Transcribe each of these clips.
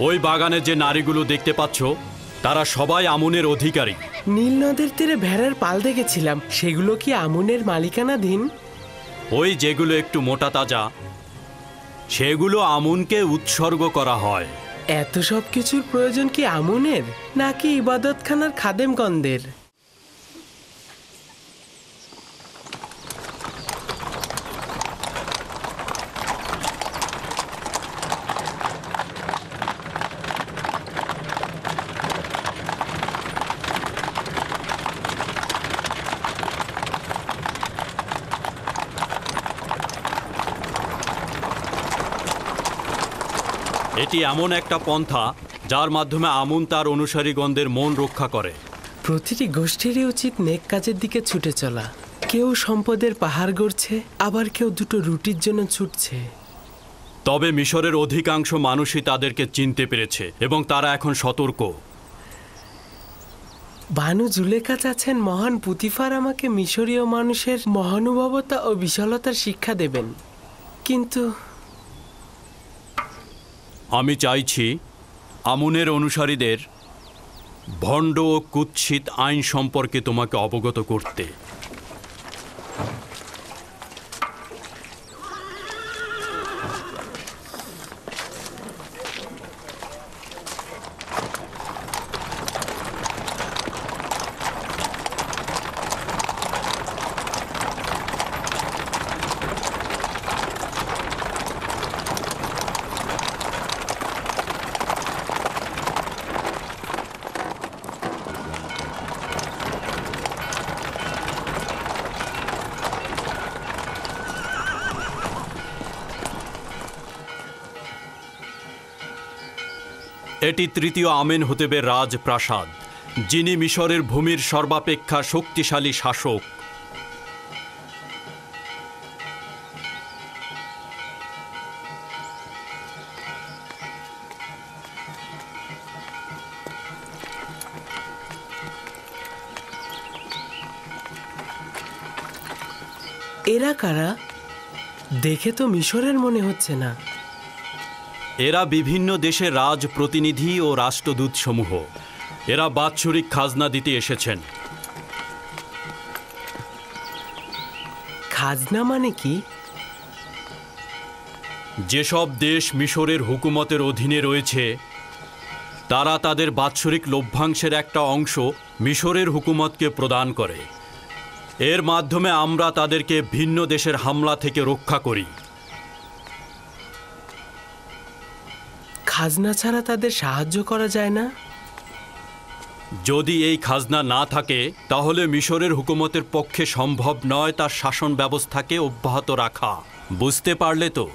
ওই বাগানে যে নারীগুলো দেখতে পাচ্ছ তারা সবাই আমুনের অধিকারী। নীল নদের তীরে ভেড়ার পাল দেখেছিলাম, সেগুলো কি আমুনের মালিকানাধীন? ওই যেগুলো একটু মোটা তাজা সেগুলো আমুনকে উৎসর্গ করা হয়। এত সব কিছুর প্রয়োজন কি আমুনের নাকি ইবাদতখানার খাদেমগণদের? এটি এমন একটা পন্থা যার মাধ্যমে আমুন তার অনুসারীগণদের মন রক্ষা করে। প্রতিটি গোষ্ঠীরই উচিত নেক কাজের দিকে ছুটে চলা। কেউ সম্পদের পাহাড় গড়ছে, আবার কেউ দুটো রুটির জন্য ছুটছে। তবে মিশরের অধিকাংশ মানুষই তাদেরকে চিনতে পেরেছে এবং তারা এখন সতর্ক। বানু জুলেখা চাচ্ছেন মহান পুতিফার আমাকে মিশরীয় মানুষের মহানুভবতা ও বিশালতার শিক্ষা দেবেন, কিন্তু আমি চাইছি আমুনের অনুসারীদের ভণ্ড ও কুৎসিত আইন সম্পর্কে তোমাকে অবগত করতে। এটি তৃতীয় আমেনহোতেবের রাজপ্রাসাদ, যিনি মিশরের ভূমির সর্বাপেক্ষা শক্তিশালী শাসক। এরা কারা? দেখে তো মিশরের মনে হচ্ছে না। এরা বিভিন্ন দেশের রাজ প্রতিনিধি ও রাষ্ট্রদূত সমূহ। এরা বাৎসরিক খাজনা দিতে এসেছেন। খাজনা মানে কি? যেসব দেশ মিশরের হুকুমতের অধীনে রয়েছে তারা তাদের বাৎসরিক লভ্যাংশের একটা অংশ মিশরের হুকুমতকে প্রদান করে। এর মাধ্যমে আমরা তাদেরকে ভিন্ন দেশের হামলা থেকে রক্ষা করি। খাজনা ছাড়া তাদের সাহায্য করা যায় না? যদি এই খাজনা না থাকে তাহলে মিশরের হুকুমতের পক্ষে সম্ভব নয় তার শাসন ব্যবস্থাকে অব্যাহত রাখা। বুঝতে পারলে তো?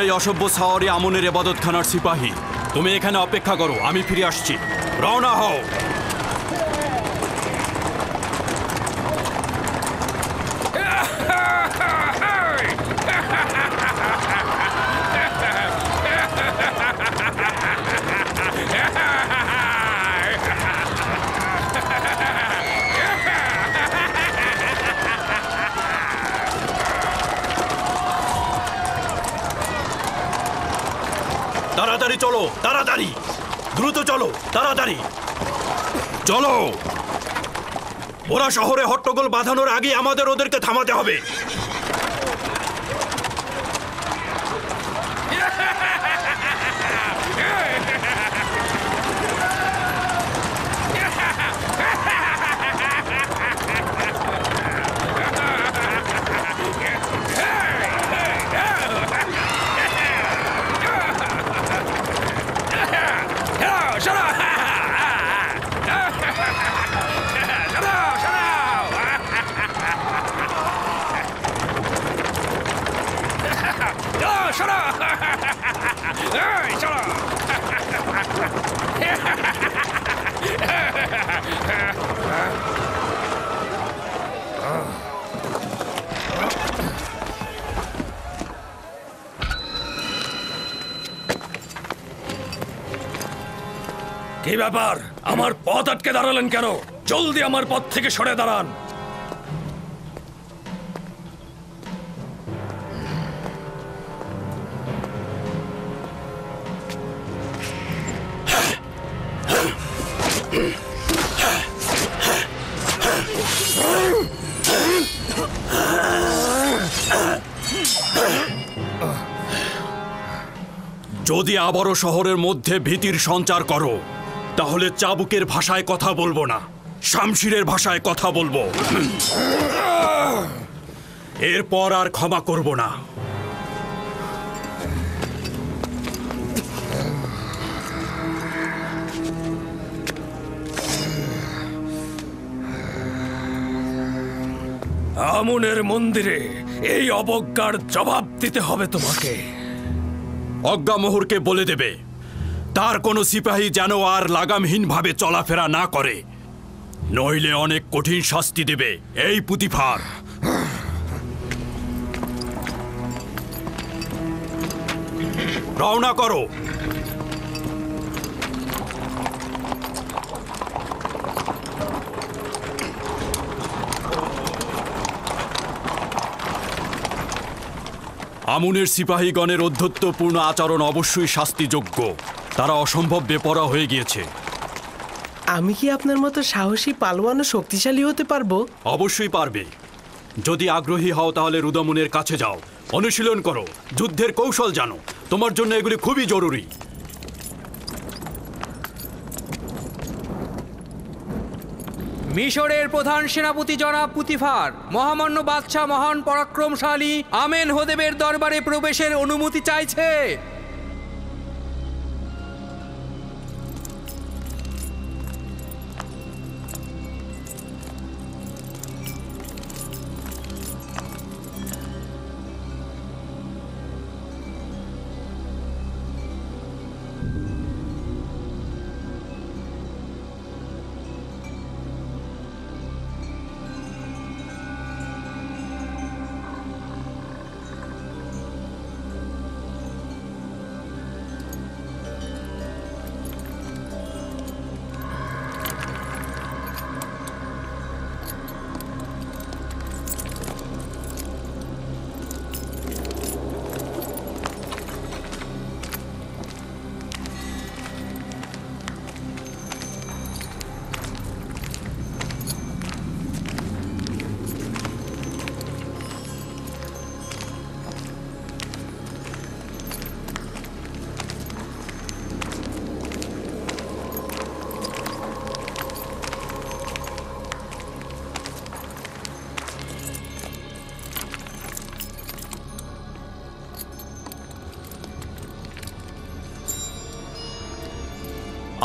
এই অসভ্য সাওয়ারি আমনের ইবাদতখানার সিপাহী, তুমি এখানে অপেক্ষা করো, আমি ফিরে আসছি। রওনা হও। তাড়াতাড়ি চলো, তাড়াতাড়ি, দ্রুত চলো, তাড়াতাড়ি চলো। ওরা শহরে হট্টগোল বাঁধানোর আগে আমাদের ওদেরকে থামাতে হবে। কি ব্যাপার? আমার পথ আটকে দাঁড়ালেন কেন? জলদি আমার পথ থেকে সরে দাঁড়ান। যদি আবারও শহরের মধ্যে ভীতির সঞ্চার করো তাহলে চাবুকের ভাষায় কথা বলবো না, শামশিরের ভাষায় কথা বলবো। এরপর আর ক্ষমা করব না। আমুনের মন্দিরে এই অবজ্ঞার জবাব দিতে হবে তোমাকে। অজ্ঞামোহরকে বলে দেবে তার কোনো সিপাহী যেন আর লাগামহীনভাবে চলাফেরা না করে, নইলে অনেক কঠিন শাস্তি দেবে এই পুতিফার। রওনা করো। আমুনের সিপাহীগণের অধ্যত্বপূর্ণ আচরণ অবশ্যই শাস্তিযোগ্য। তারা অসম্ভব বেপরোয়া হয়ে গিয়েছে। আমি কি আপনার মতো সাহসী পালোয়ান ও শক্তিশালী হতে পারবো? অবশ্যই পারবে। যদি আগ্রহী হও তাহলে রুদামুনের কাছে যাও, অনুশীলন করো, যুদ্ধের কৌশল জানো। তোমার জন্য এগুলি খুবই জরুরি। মিশরের প্রধান সেনাপতি জনাব পুতিফার মহামান্য বাদশাহ মহান পরাক্রমশালী আমেন হোদেবের দরবারে প্রবেশের অনুমতি চাইছে।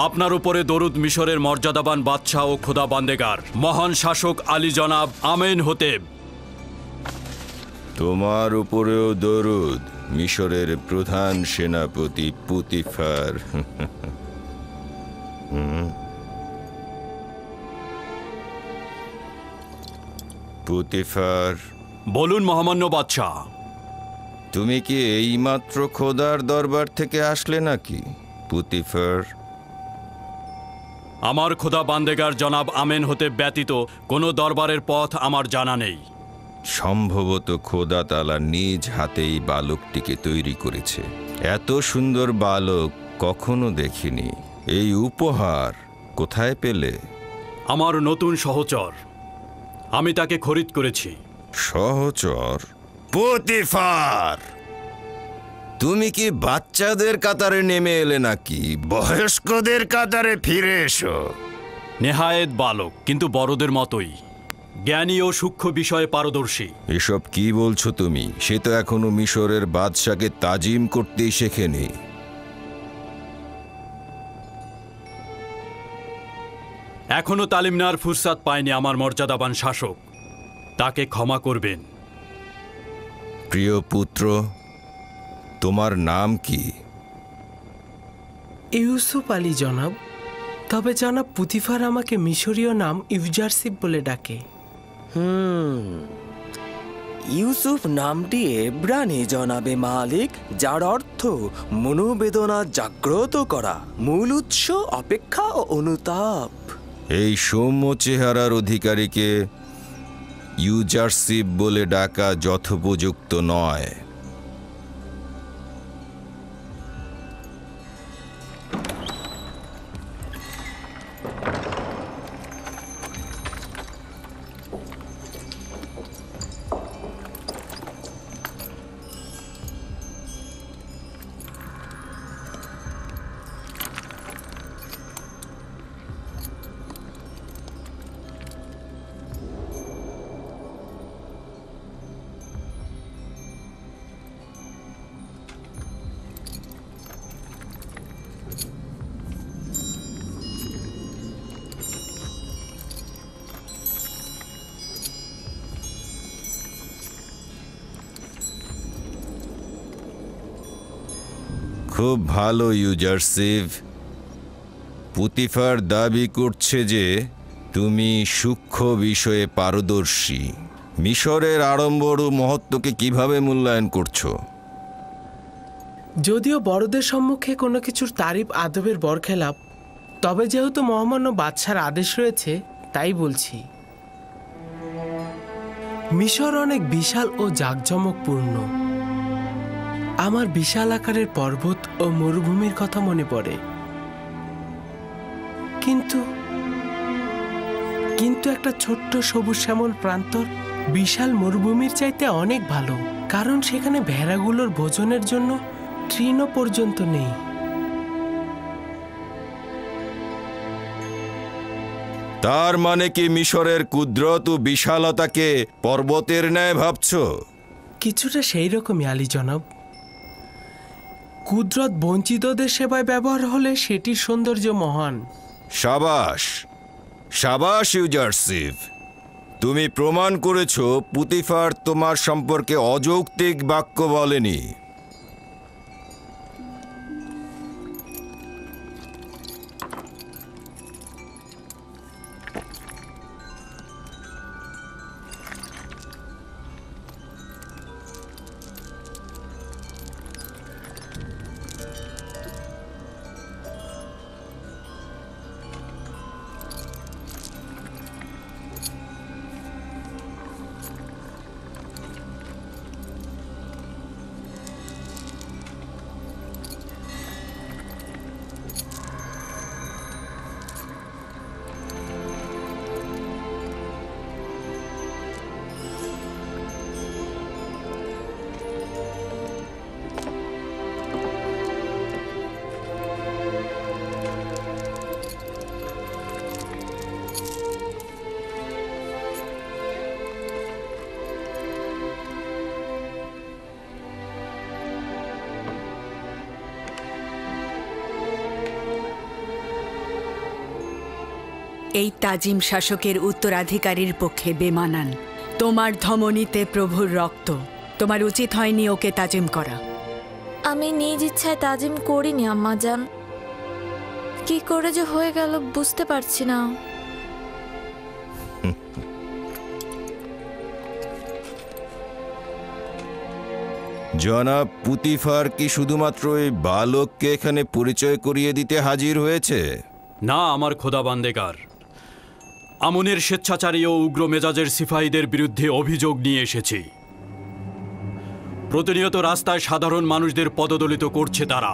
আপনার উপরে দরুদ মিশরের মর্যাদাবান বাদশাহ ও খোদা বান্দেগার মহান শাসক আলী জনাব আমেন হোতেব। তোমার উপরেও দরুদ মিশরের প্রধান সেনাপতি পুতিফার। পুতিফার, বলুন মহামান্য বাদশাহ। তুমি কি এইমাত্র খোদার দরবার থেকে আসলে নাকি পুতিফার? আমার খোদা বান্দেগার জনাব আমেন হতে ব্যতীত কোনো দরবারের পথ আমার জানা নেই। সম্ভবত খোদা তাআলা নিজ হাতেই বালকটিকে তৈরি করেছে। এত সুন্দর বালক কখনো দেখিনি। এই উপহার কোথায় পেলে? আমার নতুন সহচর, আমি তাকে খরিদ করেছি। সহচর? পুতিফার, তুমি কি বাচ্চাদের কাতারে নেমে এলে নাকি বয়স্কদের কাতারে ফিরে এসো? নেহায়েত বালক, কিন্তু বড়দের মতোই জ্ঞানী ও সূক্ষ্ম বিষয়ে পারদর্শী। এসব কি বলছো তুমি? সে তো এখনো মিশরের বাদশাকে তাজিম করতেই শেখেনি। এখনো তালিম নেওয়ার ফুরসাত পায়নি আমার মর্যাদাবান শাসক, তাকে ক্ষমা করবেন। প্রিয় পুত্র, তোমার নাম কি? ইউসুফ আলী জনাব। তবে জনাব পুতিফার আমাকে মিশরীয় নাম ইউজারসিফ বলে ডাকে। ইউসুফ নামটি এব্রানি জনাবে মালিক, যার অর্থ মনোবেদনা জাগ্রত করা, মূল উৎস অপেক্ষা ও অনুতাপ। এই সৌম্য চেহারার অধিকারীকে ইউজারশিপ বলে ডাকা যথোপযুক্ত নয়। খুব ভালো ইউজারশিপ। পুতিফার দাবি করছে যে তুমি সূক্ষ্ম বিষয়ে পারদর্শী। মিশরের আড়ম্বর ও মহত্বকে কিভাবে মূল্যায়ন করছো? যদিও বড়দের সম্মুখে কোনো কিছুর তারিফ আদবের বরখেলাপ, তবে যেহেতু মহামান্য বাদশার আদেশ রয়েছে তাই বলছি। মিশর অনেক বিশাল ও জাঁকজমকপূর্ণ। আমার বিশাল আকারের পর্বত ও মরুভূমির কথা মনে পড়ে, কিন্তু একটা ছোট্ট সবুজ শ্যামল প্রান্তর বিশাল মরুভূমির চাইতে অনেক ভালো, কারণ সেখানে ভেড়াগুলোর ভোজনের জন্য তৃণ পর্যন্ত নেই। তার মানে কি মিশরের কুদরত ও বিশালতাকে পর্বতের ন্যায় ভাবছো? কিছুটা সেই রকমই আলী জনাব। কুদরত বঞ্চিতদের সেবায় ব্যবহার হলে সেটির সৌন্দর্য মহান। সাবাস, সাবাস ইউজারশিপ। তুমি প্রমাণ করেছো পুতিফার তোমার সম্পর্কে অযৌক্তিক বাক্য বলেনি। এই তাজিম শাসকের উত্তরাধিকারীর পক্ষে বেমানান। তোমার ধমনীতে প্রভুর রক্ত, তোমার উচিত হয়নি ওকে তাজিম করা। আমি নিজ ইচ্ছায় তাজিম করিনি আম্মাজান, কি করে যে হয়ে গেল বুঝতে পারছি না। জনাব পুতিফার কি শুধুমাত্র এই বালককে এখানে পরিচয় করিয়ে দিতে হাজির হয়েছে? না আমার খোদাবান্দেগার, আমনের স্বেচ্ছাচারী ও উগ্র মেজাজের সিপাহীদের বিরুদ্ধে অভিযোগ নিয়ে এসেছি। প্রতিনিয়ত রাস্তায় সাধারণ মানুষদের পদদলিত করছে তারা।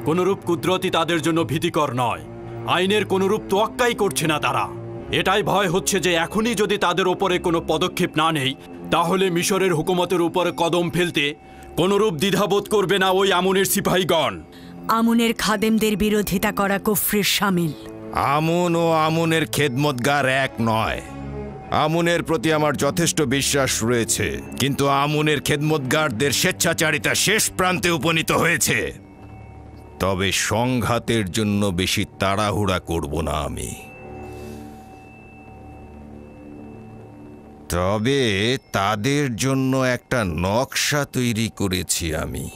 কোনরূপ কুদরতই তাদের জন্য ভীতিকর নয়, আইনের কোনরূপ তোয়াক্কাই করছে না তারা। এটাই ভয় হচ্ছে যে এখনই যদি তাদের ওপরে কোনো পদক্ষেপ না নেই, তাহলে মিশরের হুকুমতের উপরে কদম ফেলতে কোনরূপ দ্বিধাবোধ করবে না ওই আমনের সিপাহীগণ। আমনের খাদেমদের বিরোধিতা করা কুফরির শামিল। আমন ও আমনের খেদমতগার এক নয়। আমনের প্রতি আমার যথেষ্ট বিশ্বাস রয়েছে, কিন্তু আমনের খেদমতগারদের স্বেচ্ছাচারিতা শেষ প্রান্তে উপনীত হয়েছে। তবে সংঘাতের জন্য বেশি তাড়াহুড়া করব না আমি। তবে তাদের জন্য একটা নকশা তৈরি করেছি আমি,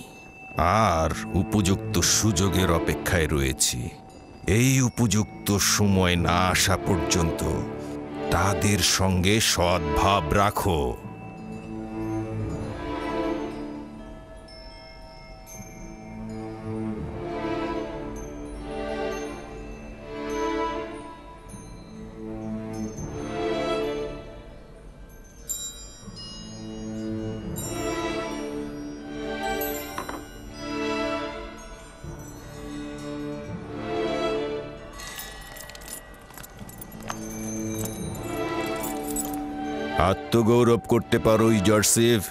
আর উপযুক্ত সুযোগের অপেক্ষায় রয়েছি। এই উপযুক্ত সময় না আসা পর্যন্ত তাদের সঙ্গে সদ্ভাব রাখো। আত্মগৌরব করতে পারো ইউজারশিপ,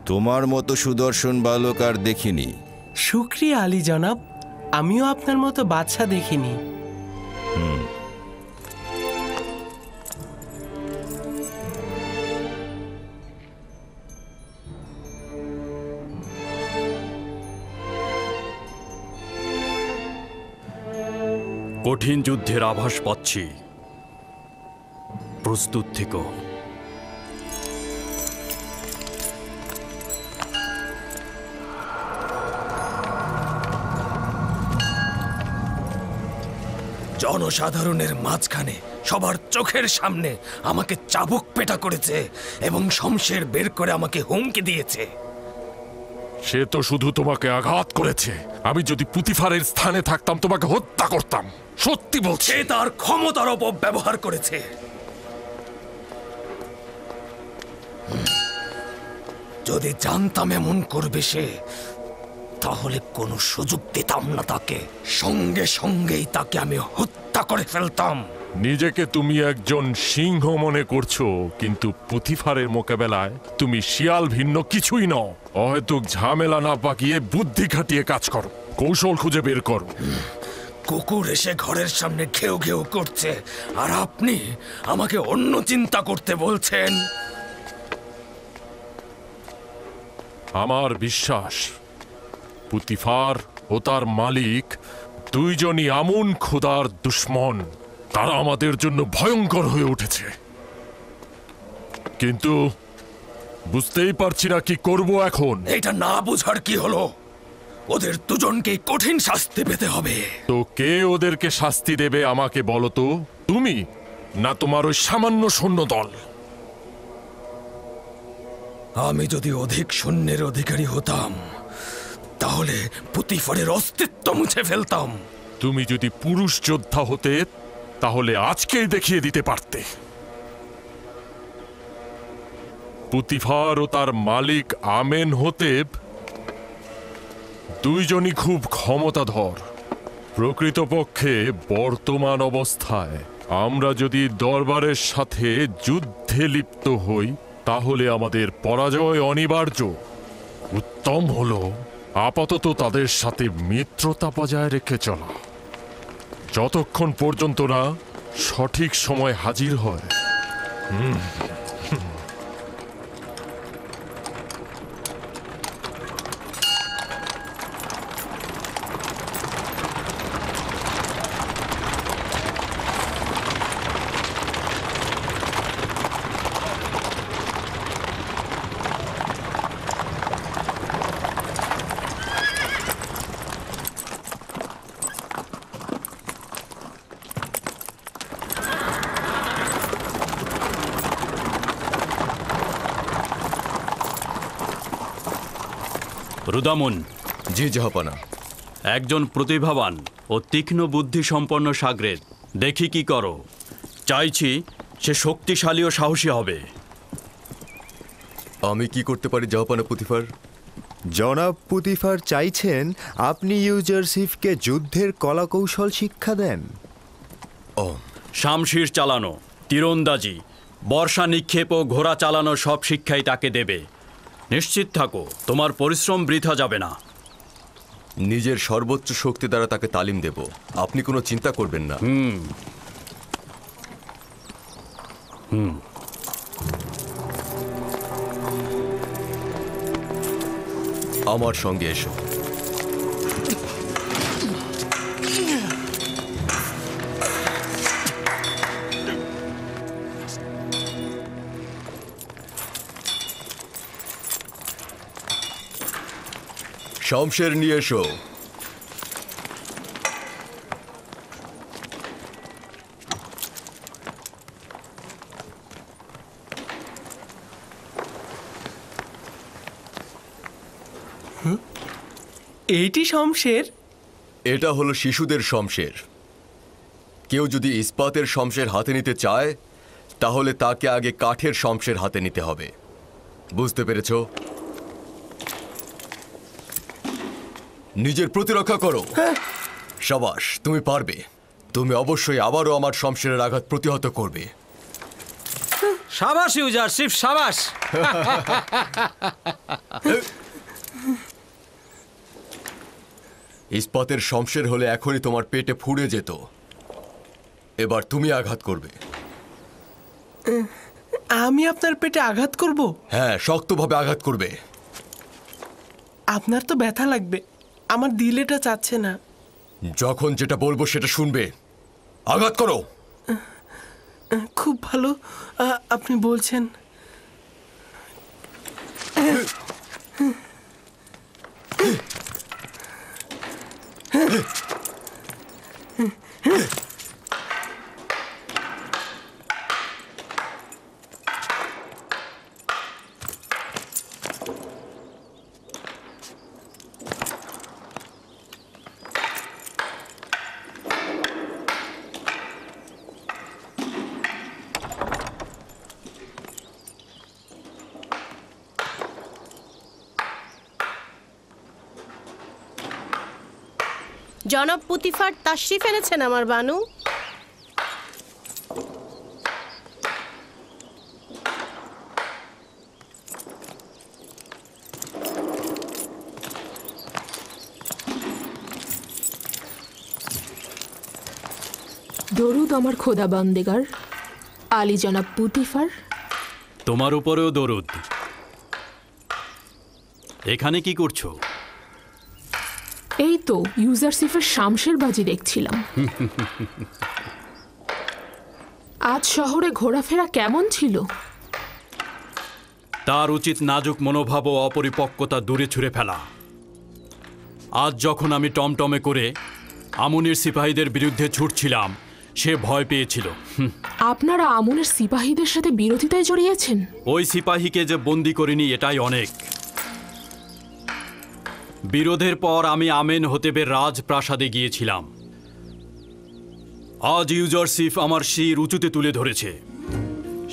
তোমার মতো সুদর্শন বালক আর দেখিনি। শুক্রিয়া আলী জনাব, আমিও আপনার মতো বাদশা দেখিনি। কঠিন যুদ্ধের আভাস পাচ্ছি, প্রস্তুত থেকো। জনসাধারণের মাঝখানে সবার চোখের সামনে আমাকে চাবুক পেটা করেছে এবং শমশের বের করে আমাকে হুমকি দিয়েছে। সে তো শুধু তোমাকে আঘাত করেছে। আমি যদি পুতিফারের স্থানে থাকতাম তোমাকে হত্যা করতাম। সত্যি বলছি। সে তার ক্ষমতার অপব্যবহার করেছে। যদি জানতাম এমন করবে সে, তাহলে কোনো সুযোগ দিতাম না তাকে। সঙ্গে সঙ্গেই তাকে আমি হত্যা করে ফেলতাম। নিজেকে তুমি একজন সিংহ মনে করছো, কিন্তু পুতিফারের মোকাবেলায় তুমি শিয়াল ভিন্ন কিছুই নও। অহেতুক ঝামেলা না পাকিয়ে বুদ্ধি খাটিয়ে কাজ করো, কৌশল খুঁজে বের করো। কুকুর এসে ঘরের সামনে ঘেউ ঘেউ করছে, আর আপনি আমাকে অন্য চিন্তা করতে বলছেন। আমার বিশ্বাস পুতিফার ও তার মালিক দুইজনই আমুন খোদার দুশ্মন। তারা আমাদের জন্য ভয়ঙ্কর হয়ে উঠেছে, কিন্তু বুঝতেই পারছি না কি করব এখন। এটা না বুঝার কি হলো? ওদের দুজনকে কঠিন শাস্তি পেতে হবে। তো কে ওদেরকে শাস্তি দেবে আমাকে বলো তো, তুমি না তোমার ওই সামান্য সৈন্য দল? আমি যদি অধিক সৈন্যের অধিকারী হতাম, তাহলে পুতিফারের অস্তিত্ব মুছে ফেলতাম। তুমি যদি পুরুষ যোদ্ধা হতে, তাহলে আজকেই দেখিয়ে দিতে পারতে। পুতিফার ও তার মালিক আমেন হোতেব দুইজনই খুব ক্ষমতাধর। প্রকৃতপক্ষে বর্তমান অবস্থায় আমরা যদি দরবারের সাথে যুদ্ধে লিপ্ত হই, তাহলে আমাদের পরাজয় অনিবার্য। উত্তম হলো আপাতত তাদের সাথে মিত্রতা বজায় রেখে চলা, যতক্ষণ পর্যন্ত না সঠিক সময় হাজির হয়। রুদামুন। জি জাহাপানা। একজন প্রতিভাবান ও তীক্ষ্ণ বুদ্ধি সম্পন্ন সাগরেদ, দেখি কি করো। চাইছি সে শক্তিশালী ও সাহসী হবে। আমি কি করতে পারি জাহাপানা পুতিফার? জনাব পুতিফার চাইছেন আপনি ইউজারশিপকে যুদ্ধের কলাকৌশল শিক্ষা দেন। শামশির চালানো, তীরন্দাজি, বর্ষা নিক্ষেপ ও ঘোড়া চালানো সব শিক্ষাই তাকে দেবে। নিশ্চিত থাকো, তোমার পরিশ্রম বৃথা যাবে না। নিজের সর্বোচ্চ শক্তি দ্বারা তাকে তালিম দেব, আপনি কোনো চিন্তা করবেন না। আমার সঙ্গে এসো। শমশের নিয়ে এসো। এইটি শমশের। এটা হলো শিশুদের শমশের। কেউ যদি ইস্পাতের শমশের হাতে নিতে চায় তাহলে তাকে আগে কাঠের শমশের হাতে নিতে হবে। বুঝতে পেরেছ? নিজের প্রতিরক্ষা করো। সাবাস, তুমি পারবে। তুমি অবশ্যই আবারও আমার শমশেরের আঘাত প্রতিহত করবে। সাবাস ইউজারশিপ, সাবাস। ইস্পাতের শমশের হলে এখনই তোমার পেটে ফুঁড়ে যেত। এবার তুমি আঘাত করবে। আমি আপনার পেটে আঘাত করব? হ্যাঁ, শক্তভাবে আঘাত করবে। আপনার তো ব্যথা লাগবে, আমার দিলেটা চাচ্ছে না। যখন যেটা বলবো সেটা শুনবে। আঘাত করো। খুব ভালো, আপনি বলছেন। জনাব পুতিফার তাশরিফ এনেছেন আমার বানু। দরুদ আমার খোদা বান্দেগার আলী জনাব পুতিফার। তোমার উপরেও দরুদ। এখানে কি করছো? এই তো ইউজারশিফের শামশের বাজি দেখছিলাম। আজ শহরে ঘোরাফেরা কেমন ছিল? তার উচিত নাজুক মনোভাব ও অপরিপক্কতা দূরে ছুঁড়ে ফেলা। আজ যখন আমি টমটমে করে আমুনের সিপাহীদের বিরুদ্ধে ছুটছিলাম, সে ভয় পেয়েছিল। আপনারা আমুনের সিপাহীদের সাথে বিরোধিতায় জড়িয়েছেন? ওই সিপাহীকে যে বন্দি করিনি এটাই অনেক। বিরোধের পর আমি আমেন হতেবের রাজপ্রাসাদে গিয়েছিলাম। আজ ইউজারশিফ আমার শির উঁচুতে তুলে ধরেছে।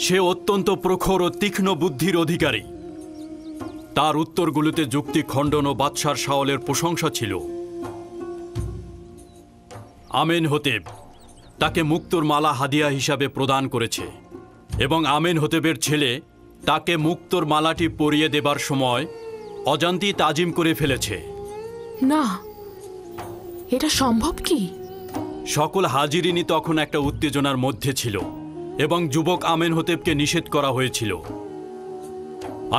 সে অত্যন্ত প্রখর ও তীক্ষ্ণ বুদ্ধির অধিকারী। তার উত্তরগুলোতে যুক্তি খণ্ডন ও বাদশার শাওলের প্রশংসা ছিল। আমেন হতেব তাকে মুক্তোর মালা হাদিয়া হিসাবে প্রদান করেছে এবং আমেন হতেবের ছেলে তাকে মুক্তোর মালাটি পরিয়ে দেবার সময় অজান্তি তাজিম করে ফেলেছে। না, এটা সম্ভব কি? সকল হাজিরিনী তখন একটা উত্তেজনার মধ্যে ছিল এবং যুবক আমেন হতেবকে নিষেধ করা হয়েছিল।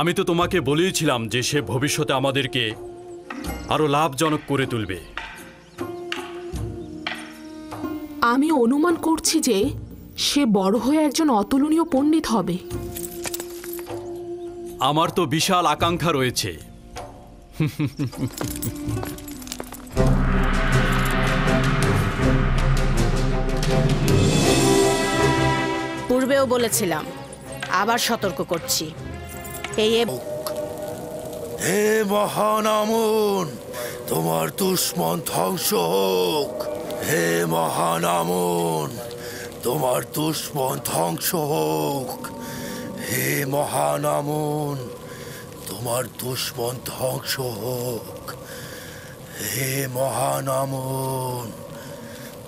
আমি তো তোমাকে বলেইছিলাম যে সে ভবিষ্যতে আমাদেরকে আরো লাভজনক করে তুলবে। আমি অনুমান করছি যে সে বড় হয়ে একজন অতুলনীয় পণ্ডিত হবে। আমার তো বিশাল আকাঙ্ক্ষা রয়েছে। পূর্বেও বলেছিলাম, আবার সতর্ক করছি। হে মহান আমুন, তোমার দুশ্মন ধ্বংস হোক। হে মহান আমুন, তোমার দুশ্মন ধ্বংস হোক। হে মহান আমুন, তোমার দুশ্মন ধ্বংস হোক। হে মহান আমুন,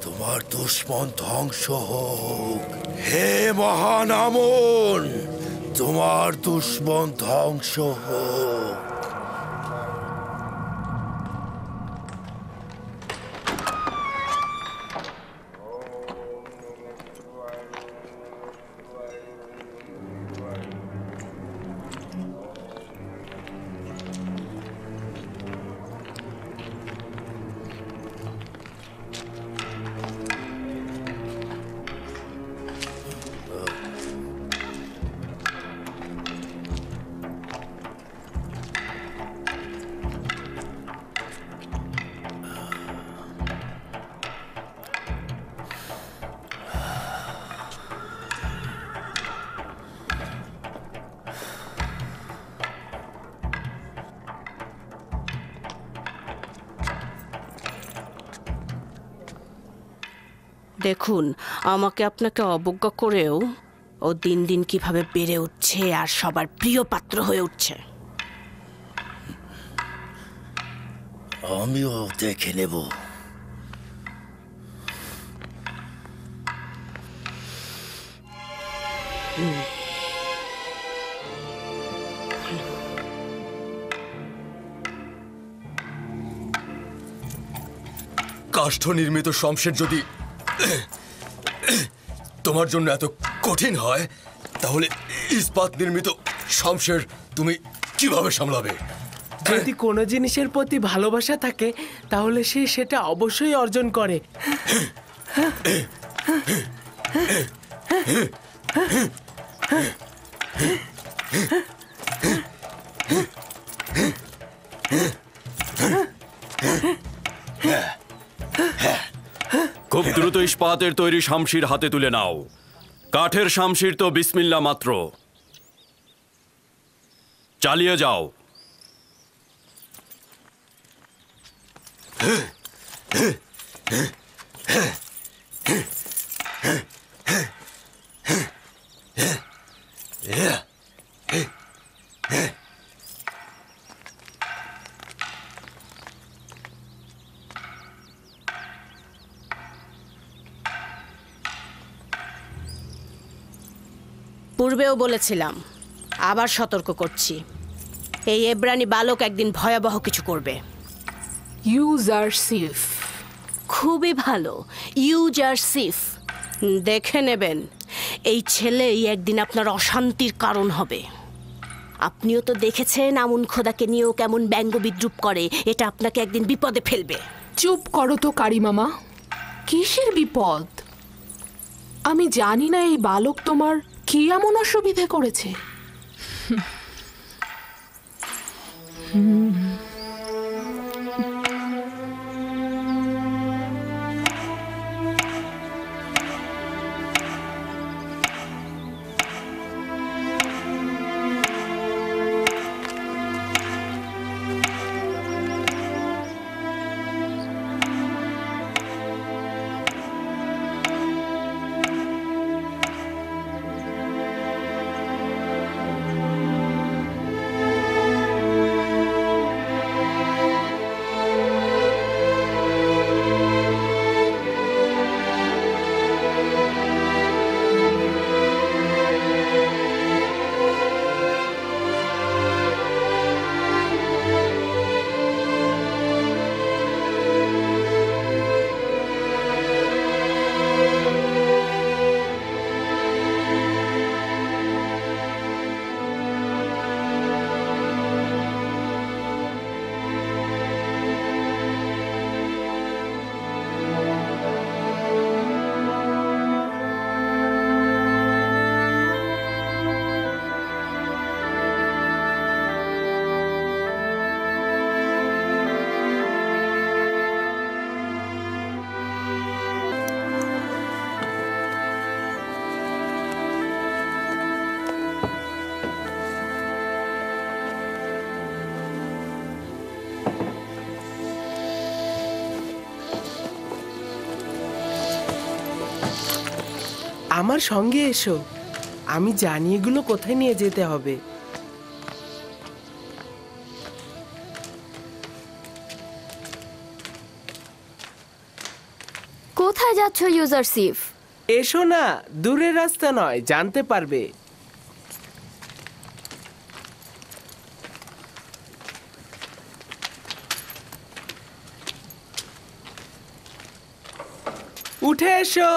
তোমার দুশ্মন ধ্বংস হোক। হে মহান আমুন, তোমার দুশ্মন ধ্বংস হোক। দেখুন, আমাকে আপনাকে অবজ্ঞা করেও ও দিন দিন কিভাবে বেড়ে উঠছে আর সবার প্রিয় পাত্র হয়ে উঠছে। আমিও দেখে নেব। কাষ্ঠ নির্মিত শমশের যদি তোমার জন্য এত কঠিন হয়, তাহলে ইস্পাত নির্মিত শমশের তুমি কিভাবে সামলাবে? যদি কোনো জিনিসের প্রতি ভালোবাসা থাকে তাহলে সে সেটা অবশ্যই অর্জন করে। খুব দ্রুত ইস্পাতের তৈরি শামশির হাতে তুলে নাও। কাঠের শামশির তো বিসমিল্লা মাত্র। চালিয়ে যাও। পূর্বেও বলেছিলাম, আবার সতর্ক করছি, এই এব্রানি বালক একদিন ভয়াবহ কিছু করবে। ইউজারসিফ। খুবই ভালো, ইউজারসিফ। দেখে নেবেন, এই ছেলেই একদিন আপনার অশান্তির কারণ হবে। আপনিও তো দেখেছেন আমুন খোদাকে নিয়েও কেমন ব্যঙ্গ বিদ্রুপ করে। এটা আপনাকে একদিন বিপদে ফেলবে। চুপ করো তো কারি মামা, কিসের বিপদ? আমি জানি না এই বালক তোমার কি এমন অসুবিধে করেছে। আমার সঙ্গে এসো, আমি জানি এগুলো কোথায় নিয়ে যেতে হবে। কোথায় যাচ্ছ ইউজারসিফ? এসো না, দূরের রাস্তা নয়, জানতে পারবে। উঠে এসো,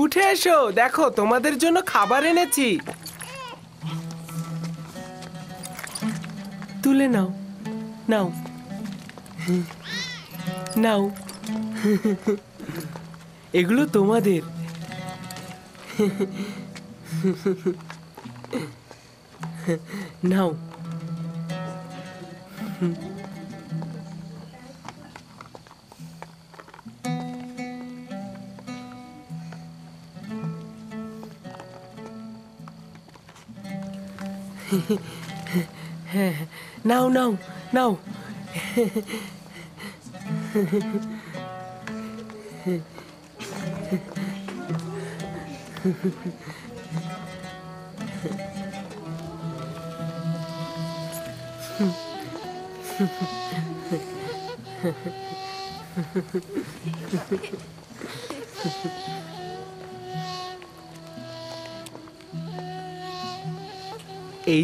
উঠে এসো, দেখো তোমাদের জন্য খাবার এনেছি। তুলে নাও, নাও, নাও, এগুলো তোমাদের। নাও। হ্যাঁ, নাও নাও নাও। এই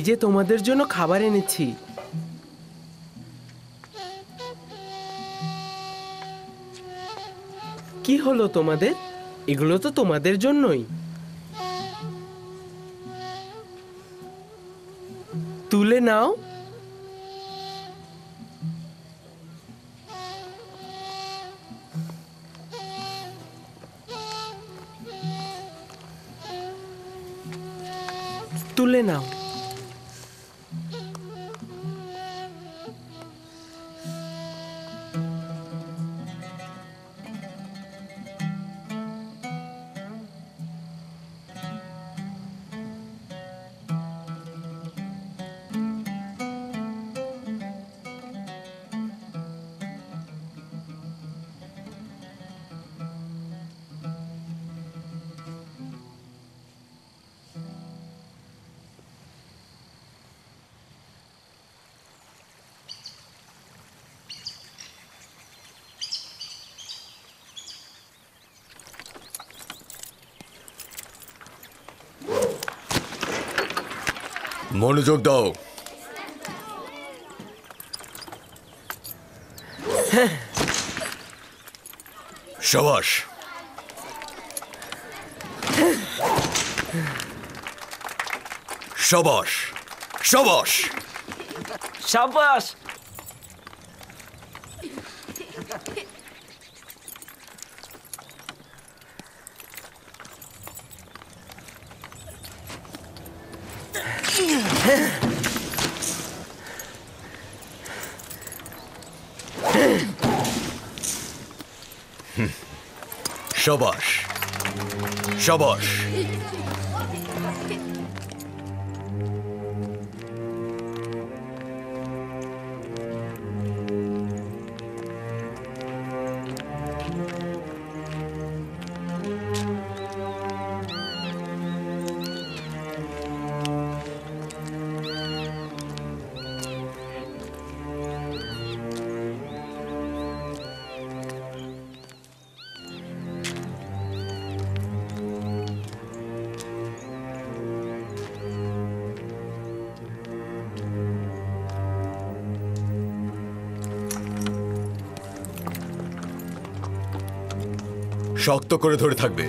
যে তোমাদের জন্য খাবার এনেছি। কি হলো তোমাদের? এগুলো তো তোমাদের জন্যই। তুলে নাও। তুলে নাও। মনোযোগ দাও। শাবাশ। শাবাশ শাবাশ শাবাশ। শাবাশ শাবাশ। শক্ত করে ধরে থাকবে।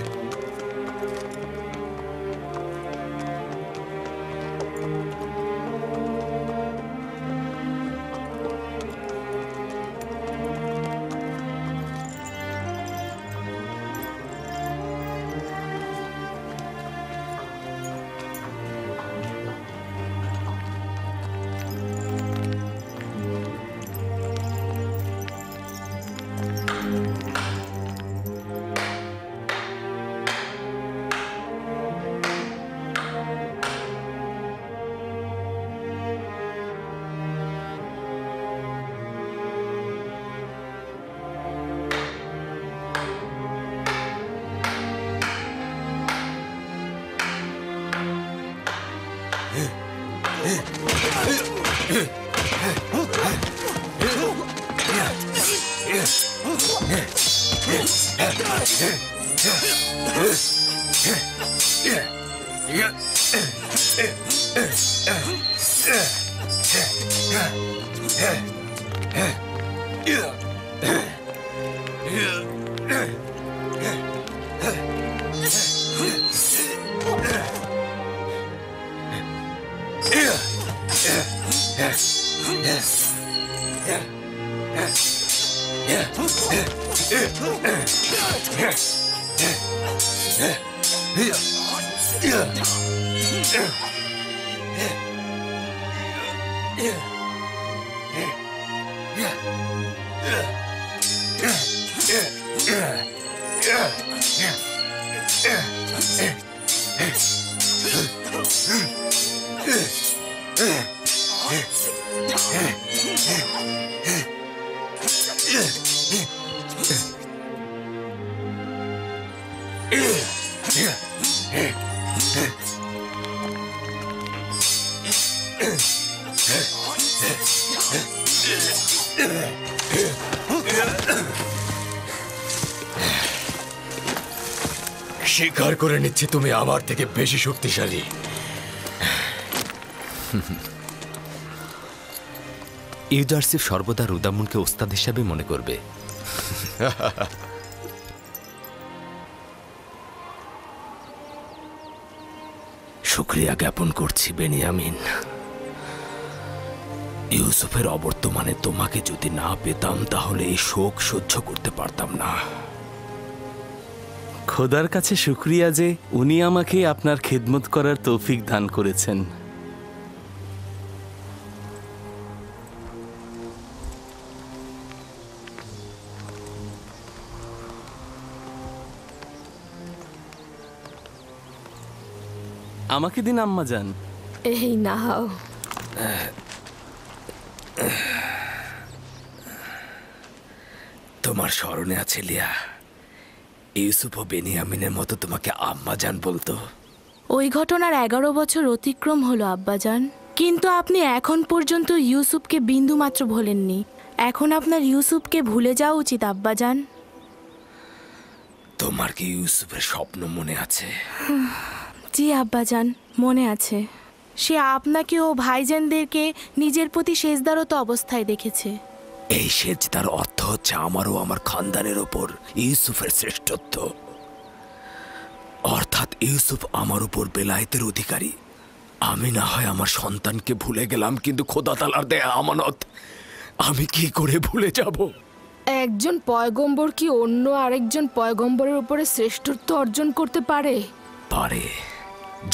স্বীকার করে নিচ্ছি তুমি আমার থেকে বেশি শক্তিশালী। ইউজারসিফ সর্বদা রুদামুনকে ওস্তাদ হিসাবে মনে করবে। শুক্রিয়া জ্ঞাপন করছি বেনিয়ামিন। ইউসুফের অবর্তমানে তোমাকে যদি না পেতাম তাহলে এই শোক সহ্য করতে পারতাম না। খোদার কাছে শুক্রিয়া যে উনি আমাকে আপনার খেদমত করার তৌফিক দান করেছেন। আমাকে দিন আম্মা যান। এই নাও। তোমার স্মরণে আছে লিয়া, ইউসুফ ও বেনিয়ামিনের মতো তোমাকে আম্মা জান বলতো। ওই ঘটনার 11 বছর অতিক্রম হলো আব্বাজান, কিন্তু আপনি এখন পর্যন্ত ইউসুফকে বিন্দু মাত্র ভোলেননি। এখন আপনার ইউসুফকে ভুলে যাওয়া উচিত আব্বাজান। তোমার কি ইউসুফের স্বপ্ন মনে আছে? জি আব্বাজান, মনে আছে। সে আপনাকে ও ভাইজানদেরকে নিজের প্রতি সেজদারত অবস্থায় দেখেছে। এই সেজদার অর্থ হচ্ছে আমার ও আমার খানদানের ওপর ইউসুফের শ্রেষ্ঠত্ব। অর্থাৎ ইউসুফ আমার উপর বেলায়েতের অধিকারী। আমি না হয় আমার সন্তানকে ভুলে গেলাম, কিন্তু খোদা তাআলার দেয়া আমানত আমি কি করে ভুলে যাব? একজন পয়গম্বর কি অন্য আরেকজন পয়গম্বরের উপরে শ্রেষ্ঠত্ব অর্জন করতে পারে? পারে,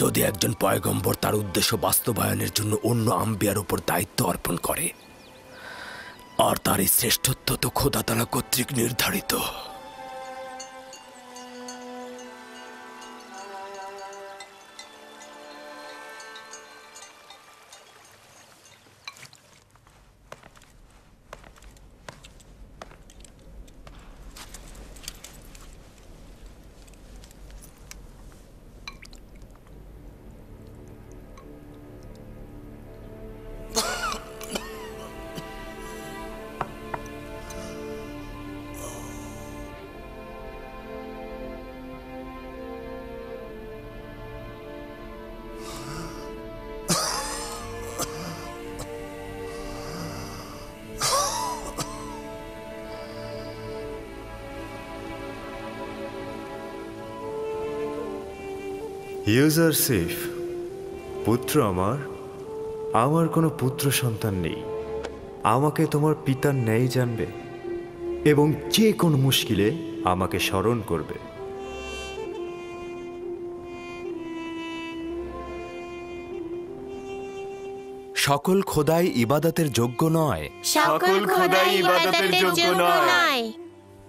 যদি একজন পয়গম্বর তার উদ্দেশ্য বাস্তবায়নের জন্য অন্য আম্বিয়ার উপর দায়িত্ব অর্পণ করে। আর তার এই শ্রেষ্ঠত্ব তো খোদা তাআলা কর্তৃক নির্ধারিত। ইউজারসিফ, পুত্র আমার কোনো পুত্র সন্তান নেই। আমাকে তোমার পিতার ন্যায় জানবে এবং যে কোনো মুশকিলে আমাকে স্মরণ করবে। সকল খোদাই ইবাদতের যোগ্য নয়। সকল খোদাই ইবাদতের যোগ্য নয়।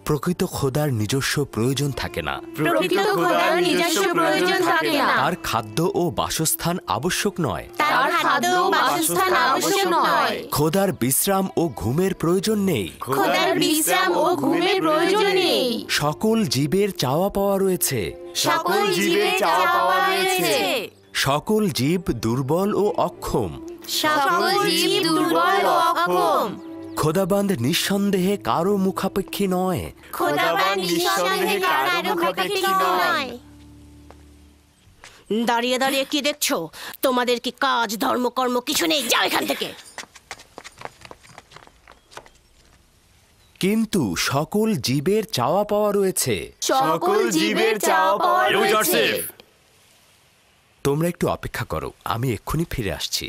প্রকৃত খোদার নিজস্ব প্রয়োজন থাকে না। প্রকৃত খোদার নিজস্ব প্রয়োজন থাকে না। তার খাদ্য ও বাসস্থান আবশ্যক নয়। তার খাদ্য ও বাসস্থান আবশ্যক নয়। খোদার বিশ্রাম ও ঘুমের প্রয়োজন নেই। খোদার বিশ্রাম ও ঘুমের প্রয়োজন নেই। সকল জীবের চাওয়া পাওয়া রয়েছে। সকল জীবের চাওয়া পাওয়া রয়েছে। সকল জীব দুর্বল ও অক্ষম। সকল জীব দুর্বল ও অক্ষম। খোদাবান্দ নিঃসন্দেহে কারো মুখাপেক্ষী নয়। খোদাবান্দ নিঃসন্দেহে কারো মুখাপেক্ষী নয়। দাঁড়িয়ে দাঁড়িয়ে কি দেখছো? তোমাদের কি কাজ ধর্মকর্ম কিছু নেই? যাও এখান থেকে। কিন্তু সকল জীবের চাওয়া পাওয়া রয়েছে। সকল জীবের চাওয়া পাওয়া রয়েছে। তোমরা একটু অপেক্ষা করো, আমি এক্ষুনি ফিরে আসছি।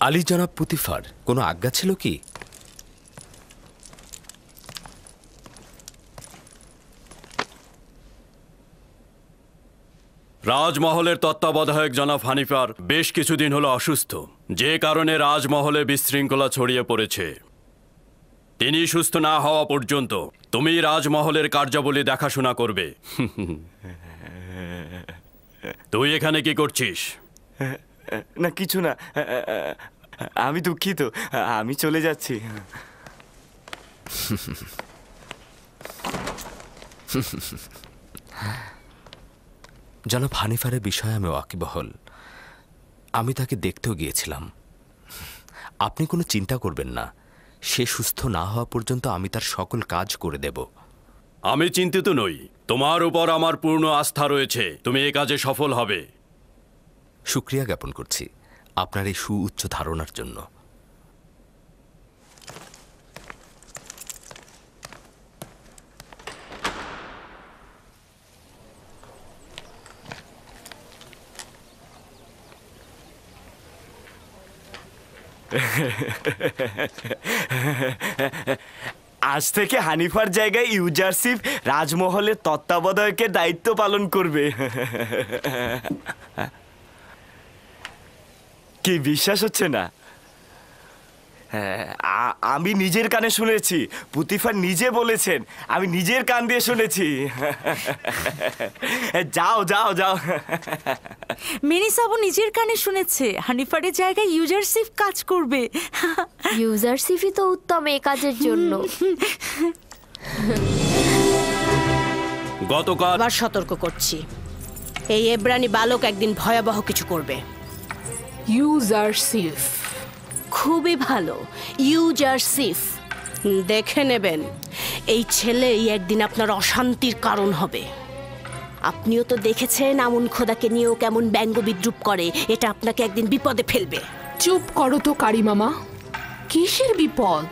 আলী জনাব পুতিফার, কোনো আজ্ঞা ছিল কি? রাজমহলের তত্ত্বাবধায়ক জনাব হানিফার বেশ কিছুদিন হলো অসুস্থ, যে কারণে রাজমহলে বিশৃঙ্খলা ছড়িয়ে পড়েছে। তিনি সুস্থ না হওয়া পর্যন্ত তুমি রাজমহলের কার্যাবলী দেখাশোনা করবে। তুই এখানে কি করছিস? না কিছু না, আমি দুঃখিত, আমি চলে যাচ্ছি। জনাব হানিফারের বিষয়ে আমি ওয়াকিবহল। আমি তাকে দেখতেও গিয়েছিলাম। আপনি কোনো চিন্তা করবেন না, সে সুস্থ না হওয়া পর্যন্ত আমি তার সকল কাজ করে দেব। আমি চিন্তিত নই, তোমার উপর আমার পূর্ণ আস্থা রয়েছে, তুমি এই কাজে সফল হবে। শুকরিয়া জ্ঞাপন করছি আপনার এই সুউচ্চ ধারণার জন্য। আজ থেকে হানিফার জায়গায় ইউজারশিপ রাজমহলের তত্ত্বাবধায়কের দায়িত্ব পালন করবে। কি বিশ্বাস হচ্ছে না? আমি নিজের কানে শুনেছি, পুতিফার নিজে বলেছেন, আমি নিজের কান দিয়ে শুনেছি। যাও যাও যাও। মেনিসাবও নিজের কানে শুনেছে হানিফারের জায়গায় ইউজারশিপ কাজ করবে। ইউজারশিপই তো উত্তম এই কাজের জন্য। গতকাল আবার সতর্ক করছি, এই এব্রানি বালক একদিন ভয়াবহ কিছু করবে। ইউজারশিপ খুবই ভালো, ইউজারশিপ। দেখে নেবেন, এই ছেলেই একদিন আপনার অশান্তির কারণ হবে। আপনিও তো দেখেছেন আমুন খোদাকে নিয়েও কেমন ব্যঙ্গ বিদ্রুপ করে, এটা আপনাকে একদিন বিপদে ফেলবে। চুপ করো তো কারি মামা, কিসের বিপদ?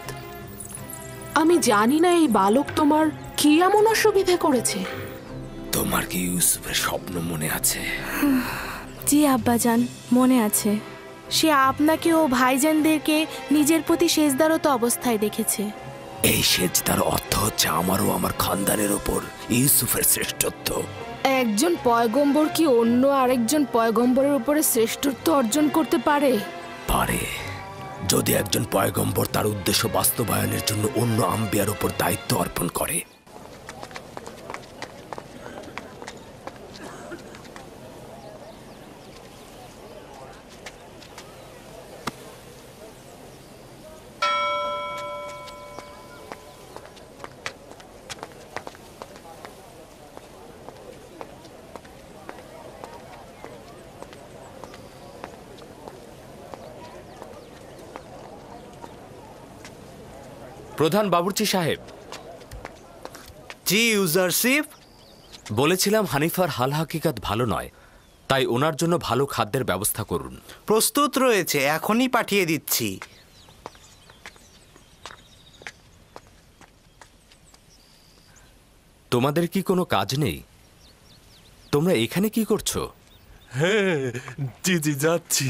আমি জানি না এই বালক তোমার কি এমন অসুবিধে করেছে। তোমার কি ইউসুফের স্বপ্ন মনে আছে? জি আব্বাজান, মনে আছে। সে আপনাকে ও ভাইজানদেরকে নিজের প্রতি সেজদারত অবস্থায় দেখেছে। এই সেজদার অর্থ হচ্ছে আমারও আমার খানদানের ওপর ইউসুফের শ্রেষ্ঠত্ব। একজন পয়গম্বর কি অন্য আরেকজন পয়গম্বরের উপরে শ্রেষ্ঠত্ব অর্জন করতে পারে? পারে, যদি একজন পয়গম্বর তার উদ্দেশ্য বাস্তবায়নের জন্য অন্য আম্বিয়ার উপর দায়িত্ব অর্পণ করে। প্রধান বাবুর্চি সাহেব। জি ইউজারশিপ। বলেছিলাম হানিফার হাল হাকিকাত ভালো নয়, তাই ওনার জন্য ভালো খাদ্যের ব্যবস্থা করুন। প্রস্তুত রয়েছে, এখনই পাঠিয়ে দিচ্ছি। তোমাদের কি কোনো কাজ নেই? তোমরা এখানে কি করছো? হ্যাঁ জি জি, যাচ্ছি।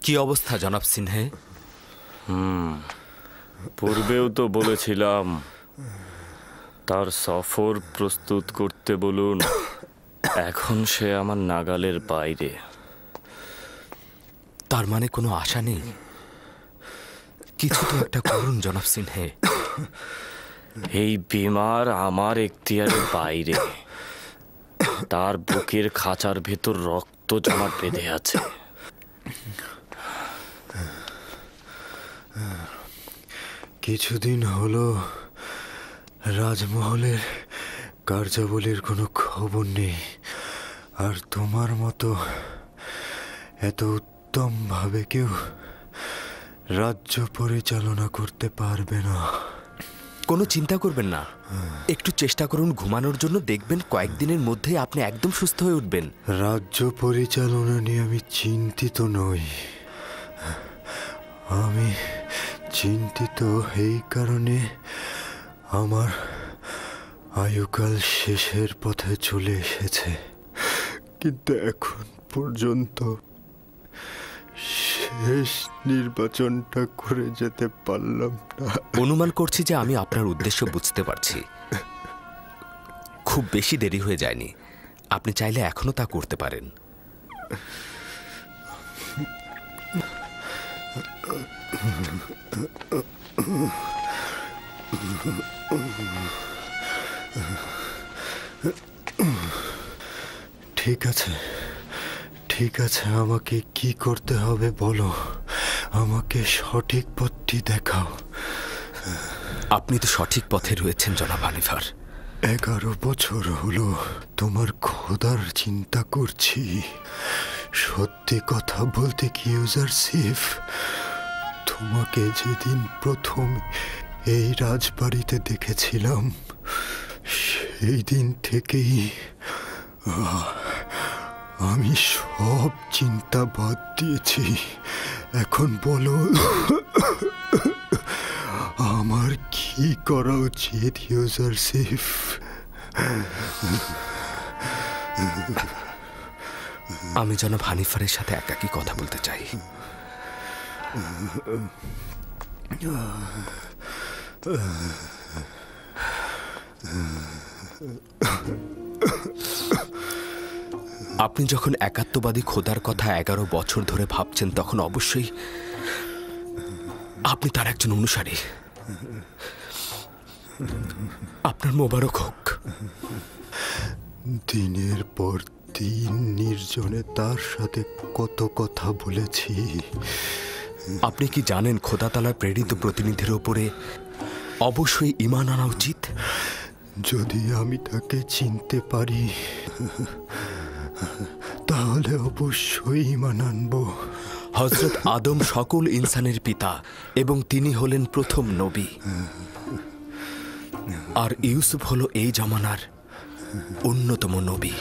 কি অবস্থা জনাব সিনহে? পূর্বেও তো বলেছিলাম তার সফর প্রস্তুত করতে বলুন। এখন সে আমার নাগালের বাইরে। তার মানে কোনো আশা নেই? কিছু তো একটা করুন জনাব সিনহে। এই বিমার আমার এখতিয়ারের বাইরে। তার বুকের খাঁচার ভেতর রক্ত জমাট বেঁধে আছে। কিছুদিন হলো রাজমহলের কার্যাবলীর কোনো খবর নেই, আর তোমার মতো এত উত্তমভাবে কেউ রাজ্য পরিচালনা করতে পারবে না। কোনো চিন্তা করবেন না, একটু চেষ্টা করুন ঘুমানোর জন্য, দেখবেন কয়েকদিনের মধ্যেই আপনি একদম সুস্থ হয়ে উঠবেন। রাজ্য পরিচালনা নিয়ে আমি চিন্তিত নই। আমি চিন্তিত এই কারণে আমার আয়ুকাল শেষের পথে চলে এসেছে, কিন্তু এখন পর্যন্ত শেষ নির্বাচনটা করে যেতে পারলাম না। অনুমান করছি যে আমি আপনার উদ্দেশ্য বুঝতে পারছি। খুব বেশি দেরি হয়ে যায়নি, আপনি চাইলে এখনো তা করতে পারেন। ঠিক আছে, ঠিক আছে, আমাকে কি করতে হবে বলো, আমাকে সঠিক পথটি দেখাও। আপনি তো সঠিক পথে রয়েছেন জনাব হানিফার। 11 বছর হলো তোমার খোদার চিন্তা করছি। সত্যি কথা বলতে কি ইউজারশিপ, তোমাকে যেদিন প্রথম এই রাজবাড়িতে দেখেছিলাম সেই দিন থেকেই আমি সব চিন্তা বাদ দিয়েছি। এখন বলো আমার কি করা উচিত ইউজারশিপ? আমি জনাব হানিফারের সাথে একাকী কথা বলতে চাই। আপনি যখন একাত্মবাদী খোদার কথা 11 বছর ধরে ভাবছেন, তখন অবশ্যই আপনি তার একজন অনুসারী। আপনার মোবারক হোক। দিনের পর দিন নির্জনে তার সাথে কত কথা বলেছি। আপনি কি জানেন খোদা তাআলার প্রেরিত প্রতিনিধির উপরে অবশ্যই ঈমান আনা উচিত? যদি আমি তাকে চিনতে পারি তাহলে অবশ্যই ঈমান আনব। হযরত আদম সকল ইনসানের পিতা এবং তিনি হলেন প্রথম নবী। আর ইউসুফ হলো এই জমানার অন্যতম নবী।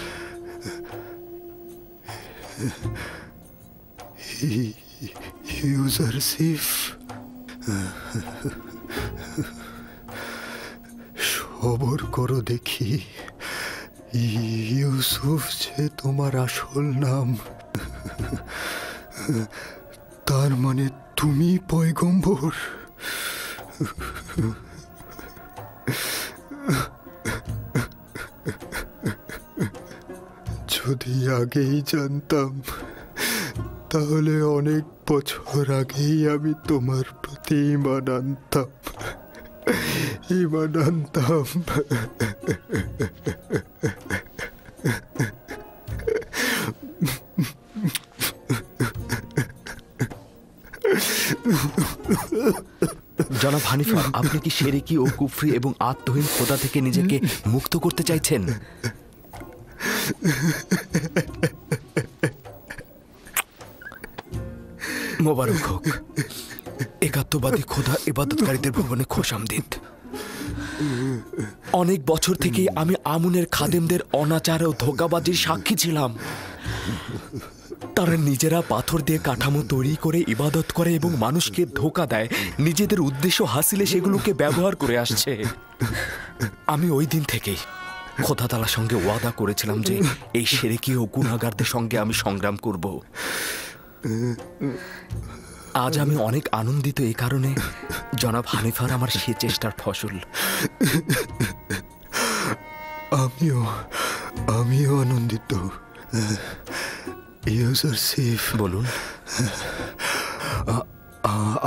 ইউজারশিপ, সবর করো দেখি। ইউসুফ যে তোমার আসল নাম, তার মানে তুমি পয়গম্বর। যদি আগেই জানতাম তাহলে অনেক বছর আগেই আমি তোমার প্রতি ঈমান আনতাম। ঈমান আনতাম। জনাব হানিফা, আপনি কি শিরকি ও কুফরি এবং আত্মহীন খোদা থেকে নিজেকে মুক্ত করতে চাইছেন? মোবারক হোক। একাত্মবাদী খোদা ইবাদতকারীদের ভবনে খোশামদিদ। অনেক বছর থেকেই আমি আমুনের খাদেমদের অনাচার ও ধোঁকাবাজির সাক্ষী ছিলাম। তারা নিজেরা পাথর দিয়ে কাঠামো তৈরি করে ইবাদত করে এবং মানুষকে ধোঁকা দেয়, নিজেদের উদ্দেশ্য হাসিলে সেগুলোকে ব্যবহার করে আসছে। আমি ওই দিন থেকেই খোদা তাআলার সঙ্গে ওয়াদা করেছিলাম যে এই শিরকি ও গুনাহগারদের সঙ্গে আমি সংগ্রাম করব। আজ আমি অনেক আনন্দিত এই কারণে জনাব হানিফার আমার সে চেষ্টার ফসল। আমিও আনন্দিত। ইউজারশিপ, বলুন।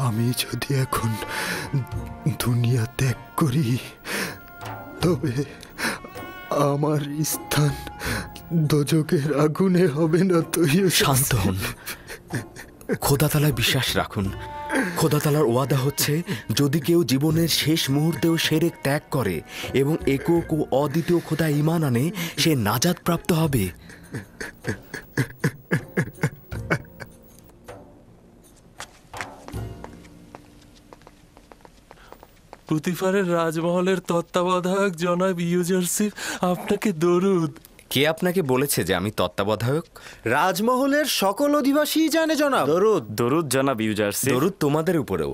আমি যদি এখন দুনিয়া ত্যাগ করি তবে আমার স্থান দোজখের আগুনে হবে না তো? শান্ত হন, খোদা তাআলায় বিশ্বাস রাখুন। খোদা তাআলার ওয়াদা হচ্ছে, যদি কেউ জীবনের শেষ মুহূর্তেও শিরক ত্যাগ করে এবং একক ও অদ্বিতীয় খোদা ঈমান আনে, সে নাজাত প্রাপ্ত হবে। পুতিফারের রাজমহলের তত্ত্বাবধায়ক জনাব ইউজারশিপ, আপনাকে দরুদ। কে আপনাকে বলেছে যে আমি তত্ত্বাবধায়ক? রাজমহলের সকল অধিবাসী জানে জনাব। দরুদ। দরুদ জনাব ইউজারশিপ। দরুদ তোমাদের উপরেও।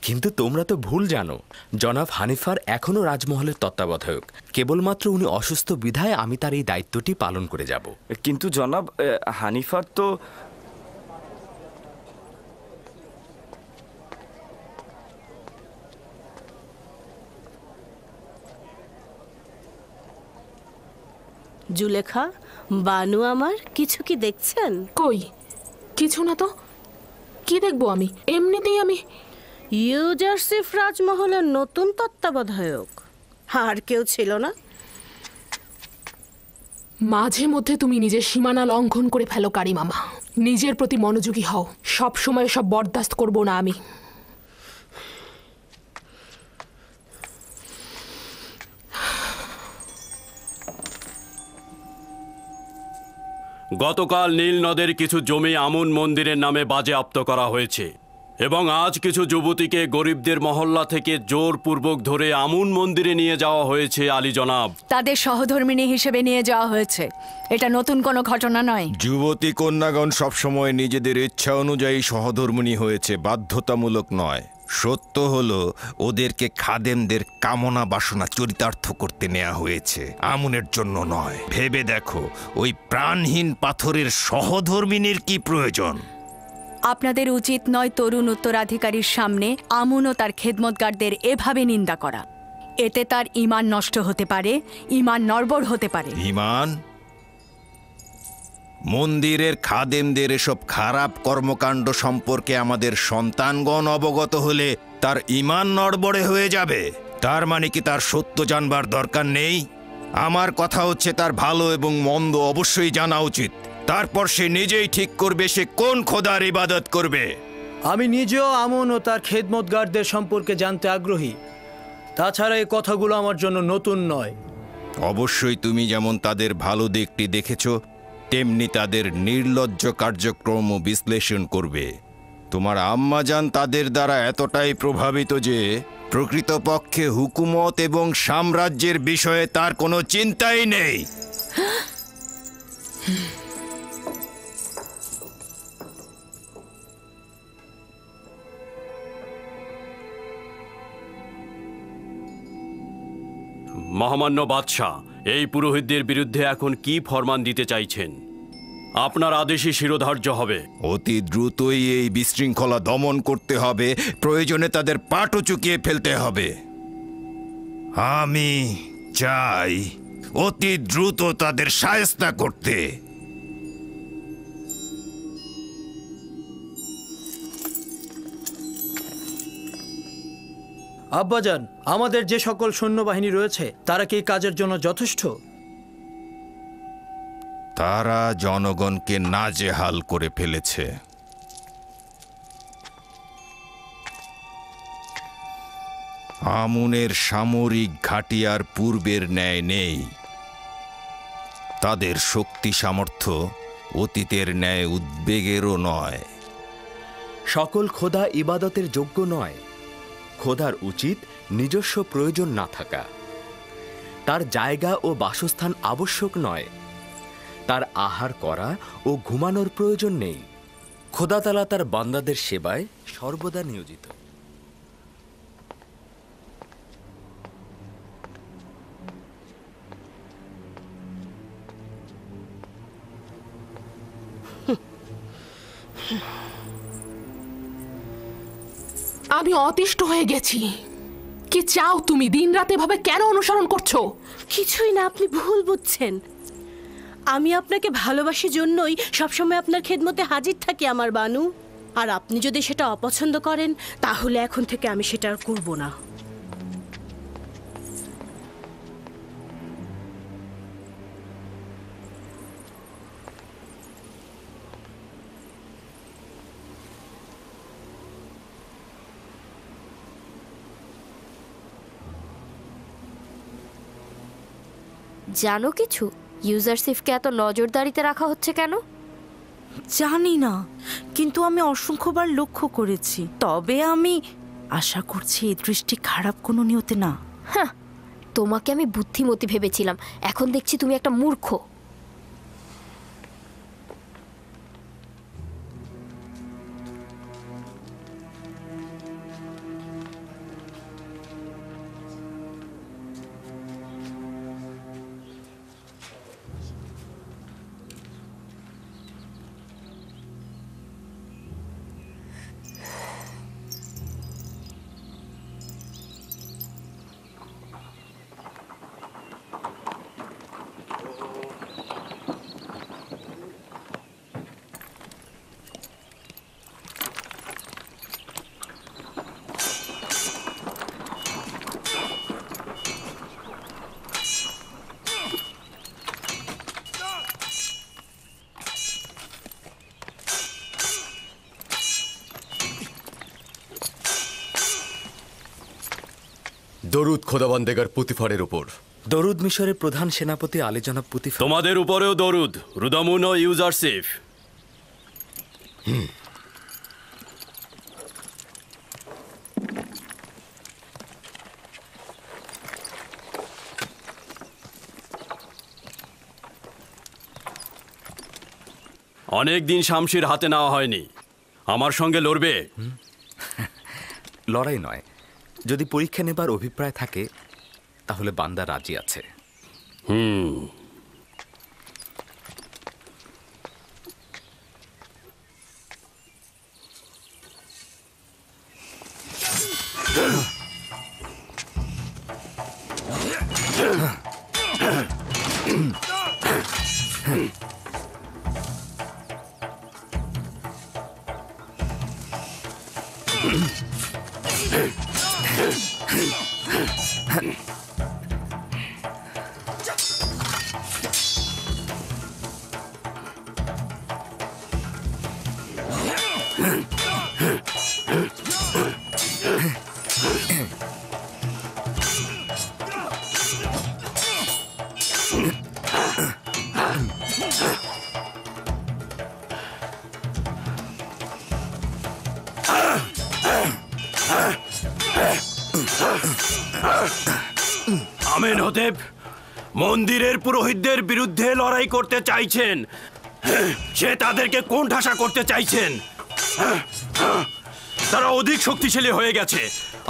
কিন্তু তোমরা তো ভুল জানো, জনাব হানিফার এখনো রাজমহলের তত্ত্বাবধায়ক। কেবলমাত্র উনি অসুস্থ বিধায় আমি তার এই দায়িত্বটি পালন করে যাব। কিন্তু জনাব হানিফার তো জুলেখা, বানু আমার, কিছু কি দেখছেন? কই কিছু না তো। কি দেখবো আমি? এমনিতেই আমি ইউজারশিপ রাজমহলের নতুন তত্ত্বাবধায়ক। আর কেউ ছিল না? মাঝে মধ্যে তুমি নিজের সীমানা লঙ্ঘন করে ফেলো কারি মামা। নিজের প্রতি মনোযোগী হও। সব সময় সব বরদাস্ত করব না আমি। গতকাল নীল নদের কিছু জমি আমুন মন্দিরের নামে বাজেয়াপ্ত করা হয়েছে এবং আজ কিছু যুবতীকে গরিবদের মহল্লা থেকে জোরপূর্বক ধরে আমুন মন্দিরে নিয়ে যাওয়া হয়েছে আলী জনাব। তাদের সহধর্মিণী হিসেবে নিয়ে যাওয়া হয়েছে। এটা নতুন কোনো ঘটনা নয়। যুবতী কন্যাগণ সবসময় নিজেদের ইচ্ছা অনুযায়ী সহধর্মিণী হয়েছে, বাধ্যতামূলক নয়। সত্য হলো ওদেরকে খাদেমদের কামনা বাসনা চরিতার্থ করতে নেওয়া হয়েছে, আমুনের জন্য নয়। ভেবে দেখো, ওই প্রাণহীন পাথরের সহধর্মিনীর কি প্রয়োজন? আপনাদের উচিত নয় তরুণ উত্তরাধিকারীর সামনে আমুন ও তার খেদমতগারদের এভাবে নিন্দা করা। এতে তার ঈমান নষ্ট হতে পারে, ঈমান নড়বড় হতে পারে। ঈমান? মন্দিরের খাদেমদের এসব খারাপ কর্মকাণ্ড সম্পর্কে আমাদের সন্তানগণ অবগত হলে তার ঈমান নড়বড়ে হয়ে যাবে। তার মানে কি তার সত্য জানবার দরকার নেই? আমার কথা হচ্ছে, তার ভালো এবং মন্দ অবশ্যই জানা উচিত। তারপর সে নিজেই ঠিক করবে সে কোন খোদার ইবাদত করবে। আমি নিজেও আমন ও তার খেদমতগারদের সম্পর্কে জানতে আগ্রহী। তাছাড়া এই কথাগুলো আমার জন্য নতুন নয়। অবশ্যই তুমি যেমন তাদের ভালো দিকটি দেখেছ, তেমনি তাদের নির্লজ্জ কার্যক্রম বিশ্লেষণ করবে। তোমার আম্মাজান তাদের দ্বারা এতটাই প্রভাবিত যে প্রকৃতপক্ষে হুকুমত এবং সাম্রাজ্যের বিষয়ে তার কোনো চিন্তাই নেই। মহামান্য বাদশাহ, এই পুরোহিতদের বিরুদ্ধে এখন কি ফরমান দিতে চাইছেন? আপনার আদেশই শিরোধার্য হবে। অতি দ্রুতই এই বিশৃঙ্খলা দমন করতে হবে, প্রয়োজনে তাদের পাটও চুকিয়ে ফেলতে হবে। আমি চাই অতি দ্রুত তাদের শায়েস্তা করতে। আব্বাজান, আমাদের যে সকল সৈন্যবাহিনী রয়েছে তারা কি এই কাজের জন্য যথেষ্ট? তারা জনগণকে নাজেহাল করে ফেলেছে। আমুনের সামরিক ঘাঁটি আর পূর্বের ন্যায় নেই। তাদের শক্তি সামর্থ্য অতীতের ন্যায় উদ্বেগেরও নয়। সকল খোদা ইবাদতের যোগ্য নয়। খোদার উচিত নিজস্ব প্রয়োজন না থাকা। তার জায়গা ও বাসস্থান আবশ্যক নয়। তার আহার করা ও ঘুমানোর প্রয়োজন নেই। খোদা তাআলা তার বান্দাদের সেবায় সর্বদা নিয়োজিত। আমি অতিষ্ঠ হয়ে গেছি। কি চাও তুমি? দিনরাত এভাবে কেন অনুসরণ করছো? কিছুই না, আপনি ভুল বুঝছেন। আমি আপনাকে ভালোবাসি জন্যই সবসময় আপনার খেদমতে হাজির থাকি আমার বানু। আর আপনি যদি সেটা অপছন্দ করেন তাহলে এখন থেকে আমি সেটা আর করব না। জানো কিছু? ইউজারশিপকে এত নজরদারিতে রাখা হচ্ছে কেন? জানি না, কিন্তু আমি অসংখ্যবার লক্ষ্য করেছি। তবে আমি আশা করছি এই দৃষ্টি খারাপ কোনো নিয়তে না। হ্যাঁ, তোমাকে আমি বুদ্ধিমতী ভেবেছিলাম, এখন দেখছি তুমি একটা মূর্খ। দরুদ খোদাবন্দেগার পুতিফারের উপর। দরুদ মিশরের প্রধান সেনাপতি আলী জনাব পুতিফার। তোমাদের উপরেও দরুদ, রুদামুন ও ইউজারসিফ। অনেক দিন শামশির হাতে নেওয়া হয়নি, আমার সঙ্গে লড়বে? লড়াই নয়, যদি পরীক্ষা নেবার অভিপ্রায় থাকে তাহলে বান্দা রাজি আছে। আমেন হতেব মন্দিরের পুরোহিতদের বিরুদ্ধে লড়াই করতে চাইছেন, সে তাদেরকে কোণঠাসা করতে চাইছেন। তারা অধিক শক্তিশালী হয়ে গেছে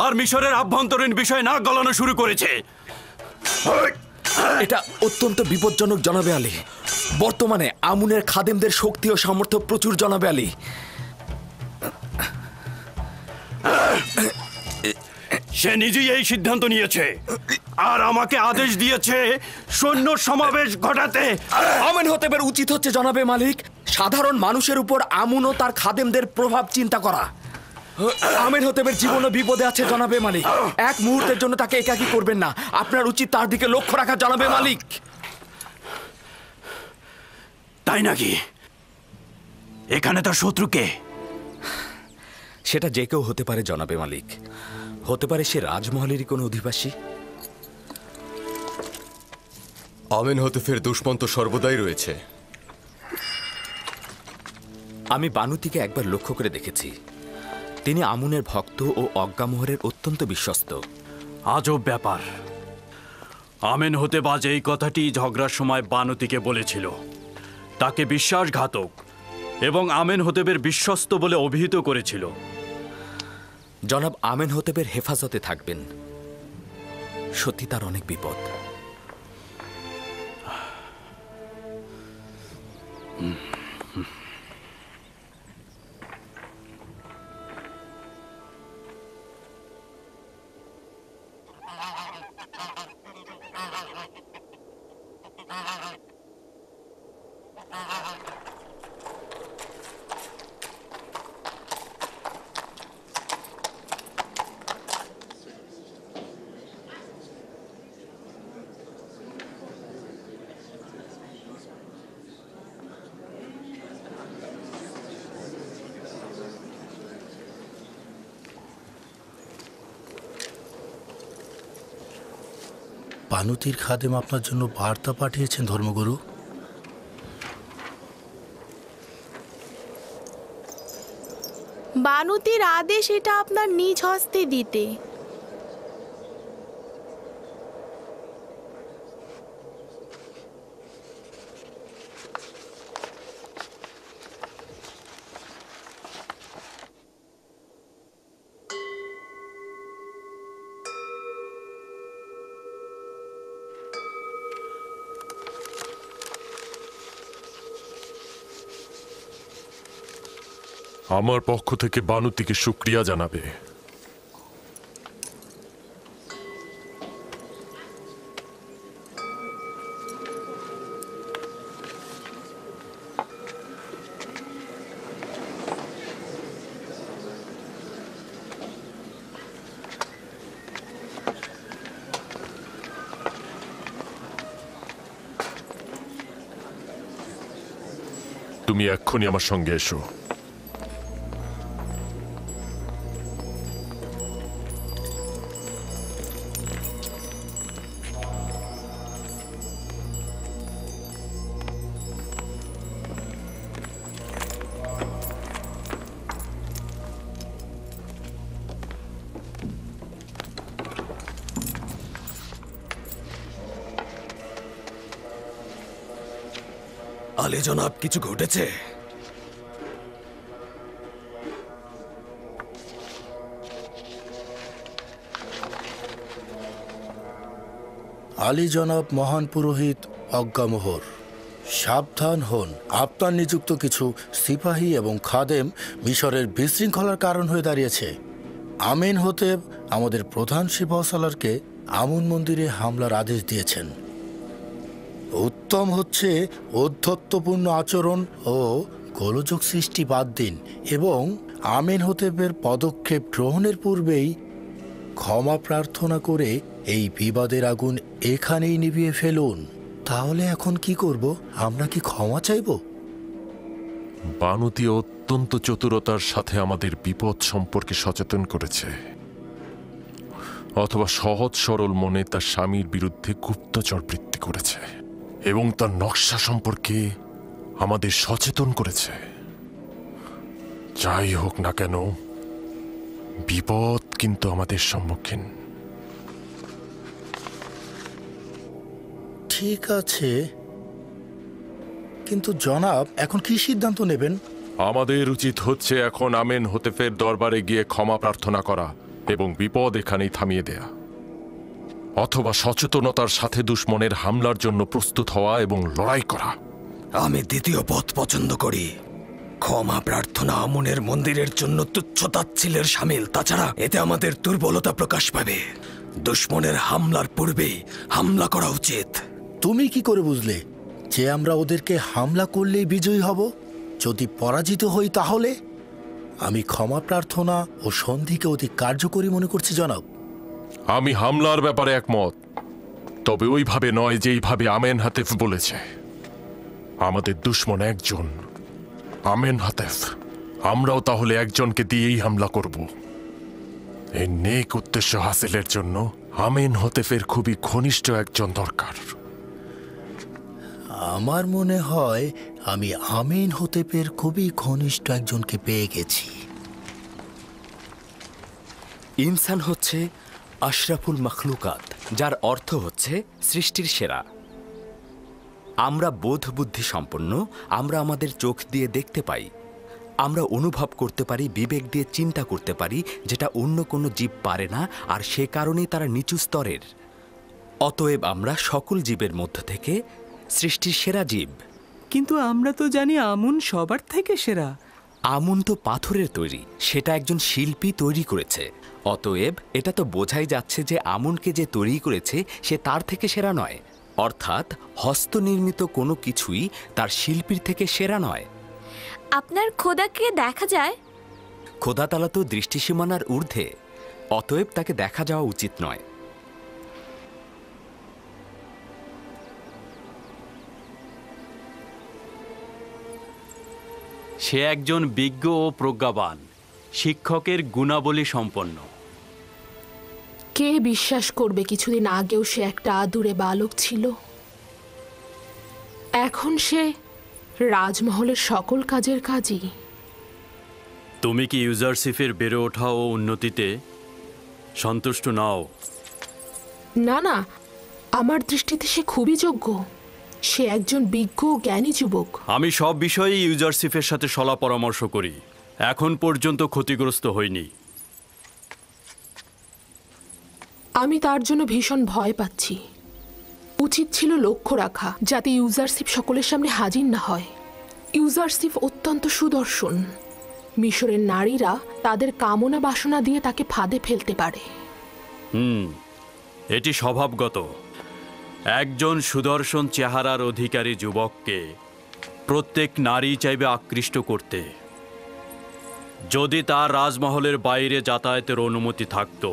আর মিশরের আভ্যন্তরীণ বিষয় নাক গলানো শুরু করেছে। এটা অত্যন্ত বিপজ্জনক জনাবে আলী। বর্তমানে আমুনের খাদেমদের শক্তি ও সামর্থ্য প্রচুর জনাবে আলী। সে নিজেই এই সিদ্ধান্ত নিয়েছে আর আমাকে আদেশ দিয়েছে সৈন্য সমাবেশ ঘটাতে। আমেন হতেবের উচিত হচ্ছে জনাবে মালিক সাধারণ মানুষের উপর আমুন ও তার খাদেমদের প্রভাব চিন্তা করা। আমেন হতেবের জীবনও বিপদে আছে জনাবে মালিক, এক মুহূর্তের জন্য তাকে একাকী করবেন না। আপনার উচিত তার দিকে লক্ষ্য রাখা জনাবে মালিক। তাই নাকি? এখানে তার শত্রুকে? সেটা যে কেউ হতে পারে জনাবে মালিক, হতে পারে সে রাজমহলেরই কোনো অধিবাসী। আমেন হতেফের দুশ্মন তো সর্বদাই রয়েছে। আমি বানুতিকে একবার লক্ষ্য করে দেখেছি, তিনি আমুনের ভক্ত ও অজ্ঞামোহরের অত্যন্ত বিশ্বস্ত। আজব ব্যাপার, আমেন হতেবাজ এই কথাটি ঝগড়ার সময় বানুতিকে বলেছিল। তাকে বিশ্বাসঘাতক এবং আমেন হতেবের বিশ্বস্ত বলে অভিহিত করেছিল। জনাব আমেন হতেবের হেফাজতে থাকবেন, সত্যি তার অনেক বিপদ। বানুতির খাদেম আপনার জন্য বার্তা পাঠিয়েছেন ধর্মগুরু। বানুতির আদেশ এটা আপনার নিজ হস্তে দিতে। আমার পক্ষ থেকে বানুতিকে শুকরিয়া জানাবে। তুমি এক্ষুনি আমার সঙ্গে এসো। আলী জনাব, কিছু ঘটেছে? আলী জনাব মহান পুরোহিত অজ্ঞামোহর, সাবধান হন। আপনার নিযুক্ত কিছু সিপাহী এবং খাদেম মিশরের বিশৃঙ্খলার কারণ হয়ে দাঁড়িয়েছে। আমিন হতেব আমাদের প্রধান সিপাহসালারকে আমুন মন্দিরে হামলার আদেশ দিয়েছেন। উত্তম হচ্ছে ঔদ্ধত্যপূর্ণ আচরণ ও গোলযোগ সৃষ্টি বাদ দিন এবং আমিন হতেবের পদক্ষেপ গ্রহণের পূর্বেই ক্ষমা প্রার্থনা করে এই বিবাদের আগুন এখানেই নিভিয়ে ফেলুন। তাহলে এখন কি করব? আমরা কি ক্ষমা চাইব? বানুতি অত্যন্ত চতুরতার সাথে আমাদের বিপদ সম্পর্কে সচেতন করেছে, অথবা সহজ সরল মনে তার স্বামীর বিরুদ্ধে গুপ্তচর বৃত্তি করেছে এবং তার নকশা সম্পর্কে আমাদের সচেতন করেছে। যাই হোক না কেন, বিপদ কিন্তু আমাদের সম্মুখীন। ঠিক আছে, কিন্তু জনাব এখন কি সিদ্ধান্ত নেবেন? আমাদের উচিত হচ্ছে এখন আমেন হতেফের দরবারে গিয়ে ক্ষমা প্রার্থনা করা এবং বিপদ এখানেই থামিয়ে দেয়া, অথবা সচেতনতার সাথে দুশ্মনের হামলার জন্য প্রস্তুত হওয়া এবং লড়াই করা। আমি দ্বিতীয় পথ পছন্দ করি। ক্ষমা প্রার্থনা আমনের মন্দিরের জন্য তুচ্ছতাচ্ছিলের সামিল। তাছাড়া এতে আমাদের দুর্বলতা প্রকাশ পাবে। দুশ্মনের হামলার পূর্বেই হামলা করা উচিত। তুমি কি করে বুঝলে যে আমরা ওদেরকে হামলা করলেই বিজয়ী হব? যদি পরাজিত হই তাহলে? আমি ক্ষমা প্রার্থনা ও সন্ধিকে অতি কার্যকরী মনে করছি জনাব। আমি হামলার ব্যাপারে একমত, তবে ওইভাবে নয় যেইভাবে আমেন হাতেফ বলেছে। আমাদের দুশ্মন একজন, আমেন হাতেফ। আমরাও তাহলে একজনকে দিয়েই হামলা করব। এই নেক উদ্দেশ্য হাসিলের জন্য আমেন হতেফের খুবই ঘনিষ্ঠ একজন দরকার। আমার মনে হয় আমি আমিন হতেপের খুবই ঘনিষ্ঠ একজনকে পেয়ে গেছি। ইনসান হচ্ছে আশরাফুল মখলুকাত, যার অর্থ হচ্ছে সৃষ্টির সেরা। আমরা বোধ বুদ্ধি সম্পন্ন, আমরা আমাদের চোখ দিয়ে দেখতে পাই, আমরা অনুভব করতে পারি, বিবেক দিয়ে চিন্তা করতে পারি, যেটা অন্য কোনো জীব পারে না, আর সে কারণেই তারা নিচু স্তরের। অতএব আমরা সকল জীবের মধ্য থেকে সৃষ্টির সেরা জীব। কিন্তু আমরা তো জানি আমুন সবার থেকে সেরা। আমুন তো পাথরের তৈরি, সেটা একজন শিল্পী তৈরি করেছে। অতএব এটা তো বোঝাই যাচ্ছে যে আমুনকে যে তৈরি করেছে সে তার থেকে সেরা নয়। অর্থাৎ হস্তনির্মিত কোনো কিছুই তার শিল্পীর থেকে সেরা নয়। আপনার খোদাকে দেখা যায়? খোদা তাআলা তো দৃষ্টিসীমানার ঊর্ধ্বে, অতএব তাকে দেখা যাওয়া উচিত নয়। সে একজন বিজ্ঞ ও প্রজ্ঞাবান, শিক্ষকের গুণাবলী সম্পন্ন। কে বিশ্বাস করবে কিছুদিন আগেও সে একটা আদুরে বালক ছিল? এখন সে রাজমহলের সকল কাজের কাজই। তুমি কি ইউজারশিপের বেড়ে ওঠা ও উন্নতিতে সন্তুষ্ট নাও? না না, আমার দৃষ্টিতে সে খুবই যোগ্য। সে একজন বিজ্ঞ ও জ্ঞানী যুবক। আমি সব বিষয়ে ইউজারশিপের সাথে সলা পরামর্শ করি, এখন পর্যন্ত ক্ষতিগ্রস্ত হইনি। আমি তার জন্য ভীষণ ভয় পাচ্ছি। উচিত ছিল লক্ষ্য রাখা যাতে ইউজারশিপ সকলের সামনে হাজির না হয়। ইউজারশিপ অত্যন্ত সুদর্শন। মিশরের নারীরা তাদের কামনা বাসনা দিয়ে তাকে ফাঁদে ফেলতে পারে। এটি স্বভাবগত। একজন সুদর্শন চেহারার অধিকারী যুবককে প্রত্যেক নারী চাইবে আকৃষ্ট করতে। যদি তার রাজমহলের বাইরে যাতায়াতের অনুমতি থাকত,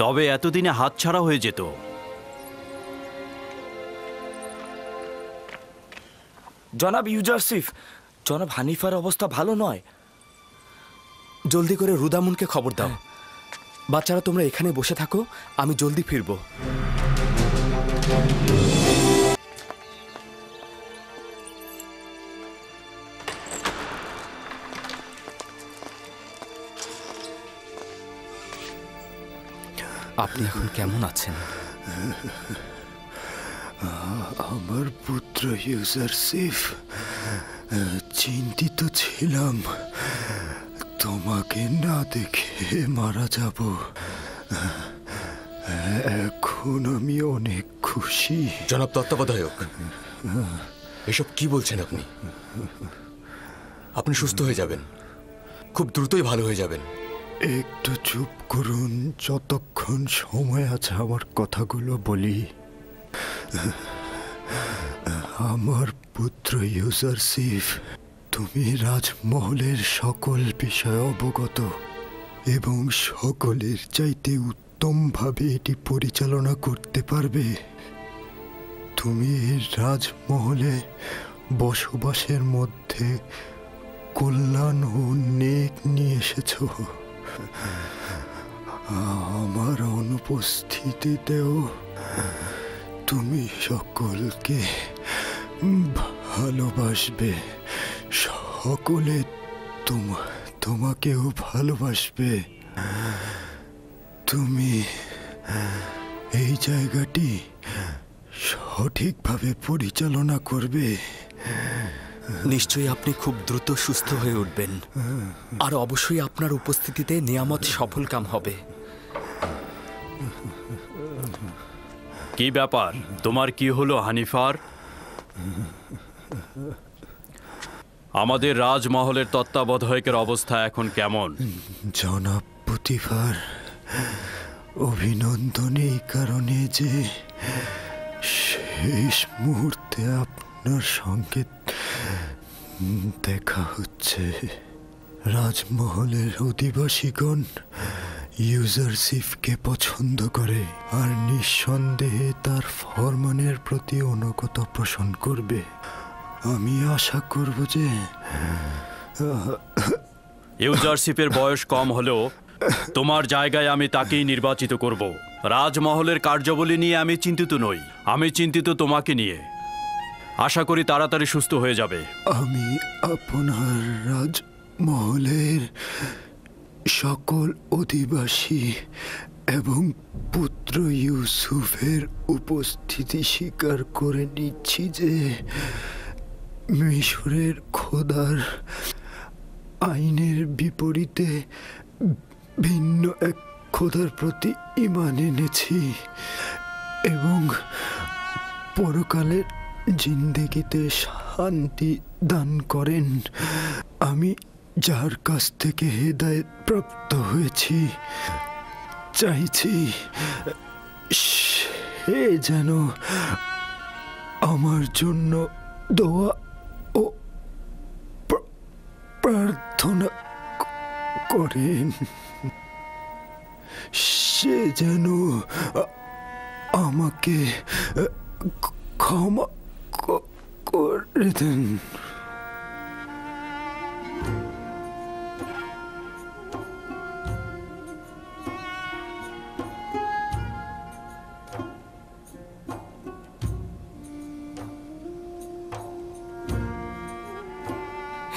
তবে এতদিনে হাতছাড়া হয়ে যেত। জনাব ইউজারশিপ, জনাব হানিফার অবস্থা ভালো নয়। জলদি করে রুদামুনকে খবর দাও। বাচ্চারা তোমরা এখানে বসে থাকো, আমি জলদি ফিরব। আপনি এখন কেমন আছেন? আমার পুত্র ইউজারসিফ, চিন্তিত ছিলাম তোমাকে না দেখে মারা যাব। এখন আমি অনেক খুশি। জনাব তত্ত্বাবধায়ক, এসব কি বলছেন আপনি? আপনি সুস্থ হয়ে যাবেন, খুব দ্রুতই ভালো হয়ে যাবেন। একটু চুপ করুন, যতক্ষণ সময় আছে আমার কথাগুলো বলি। আমার পুত্র ইউজারসিফ, তুমি রাজমহলের সকল বিষয়ে অবগত এবং সকলের চাইতে উত্তমভাবে এটি পরিচালনা করতে পারবে। তুমি এই রাজমহলে বসবাসের মধ্যে কল্যাণ ও নেক নিয়ে এসেছ। আমার অনুপস্থিতিতেও তুমি সকলকে ভালোবাসবে, সকলে তোমাকেও ভালোবাসবে। তুমি এই জায়গাটি সঠিকভাবে পরিচালনা করবে। নিশ্চয়ই আপনি খুব দ্রুত সুস্থ হয়ে উঠবেন, আর অবশ্যই আপনার উপস্থিতিতে নিয়ামত সফল কাম হবে। কি ব্যাপার, তোমার কি হলো হানিফার? আমাদের রাজমহলের তত্ত্বাবধায়কের অবস্থা এখন কেমন? জনাব পুতিফার, অভিনন্দন এই কারণে যে শেষ মুহূর্তে আপনার সঙ্গে দেখা হচ্ছে। রাজমহলের অধিবাসীগণ ইউজারসিফকে পছন্দ করে আর নিঃসন্দেহে তার ফরমানের প্রতি অনুগত পোষণ করবে। আমি আশা করব যে ইউজারসিফের বয়স কম হলেও তোমার জায়গায় আমি তাকেই নির্বাচিত করব। রাজমহলের কার্যাবলী নিয়ে আমি চিন্তিত নই, আমি চিন্তিত তোমাকে নিয়ে। আশা করি তাড়াতাড়ি সুস্থ হয়ে যাবে। আমি আপনার রাজমহলের সকল অধিবাসী এবং পুত্র ইউসুফের উপস্থিতি স্বীকার করে নিচ্ছি যে মিশরের খোদার আইনের বিপরীতে ভিন্ন এক খোদার প্রতি ঈমান এনেছি এবং পরকালের জিন্দেগিতে শান্তি দান করেন। আমি যার কাছ থেকে হেদায়েত প্রাপ্ত হয়েছি, চাইছি সে যেন আমার জন্য দোয়া ও প্রার্থনা করেন। সে যেন আমাকে ক্ষমা করে দেন।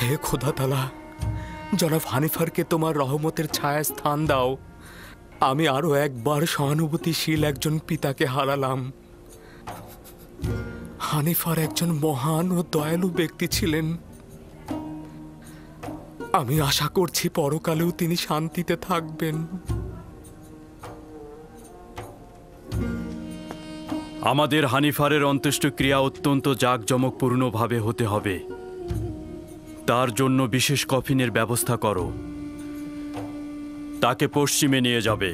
হে খোদা তাআলা, জনাব হানিফারকে তোমার রহমতের ছায়া স্থান দাও। আমি আরো একবার সহানুভূতিশীল একজন পিতাকে হারালাম। হানিফার একজন মহান ও দয়ালু ব্যক্তি ছিলেন। আমি আশা করছি পরকালেও তিনি শান্তিতে থাকবেন। আমাদের হানিফারের অন্ত্যেষ্টিক্রিয়া অত্যন্ত জাঁকজমকপূর্ণভাবে হতে হবে। তার জন্য বিশেষ কফিনের ব্যবস্থা করো। তাকে পশ্চিমে নিয়ে যাবে,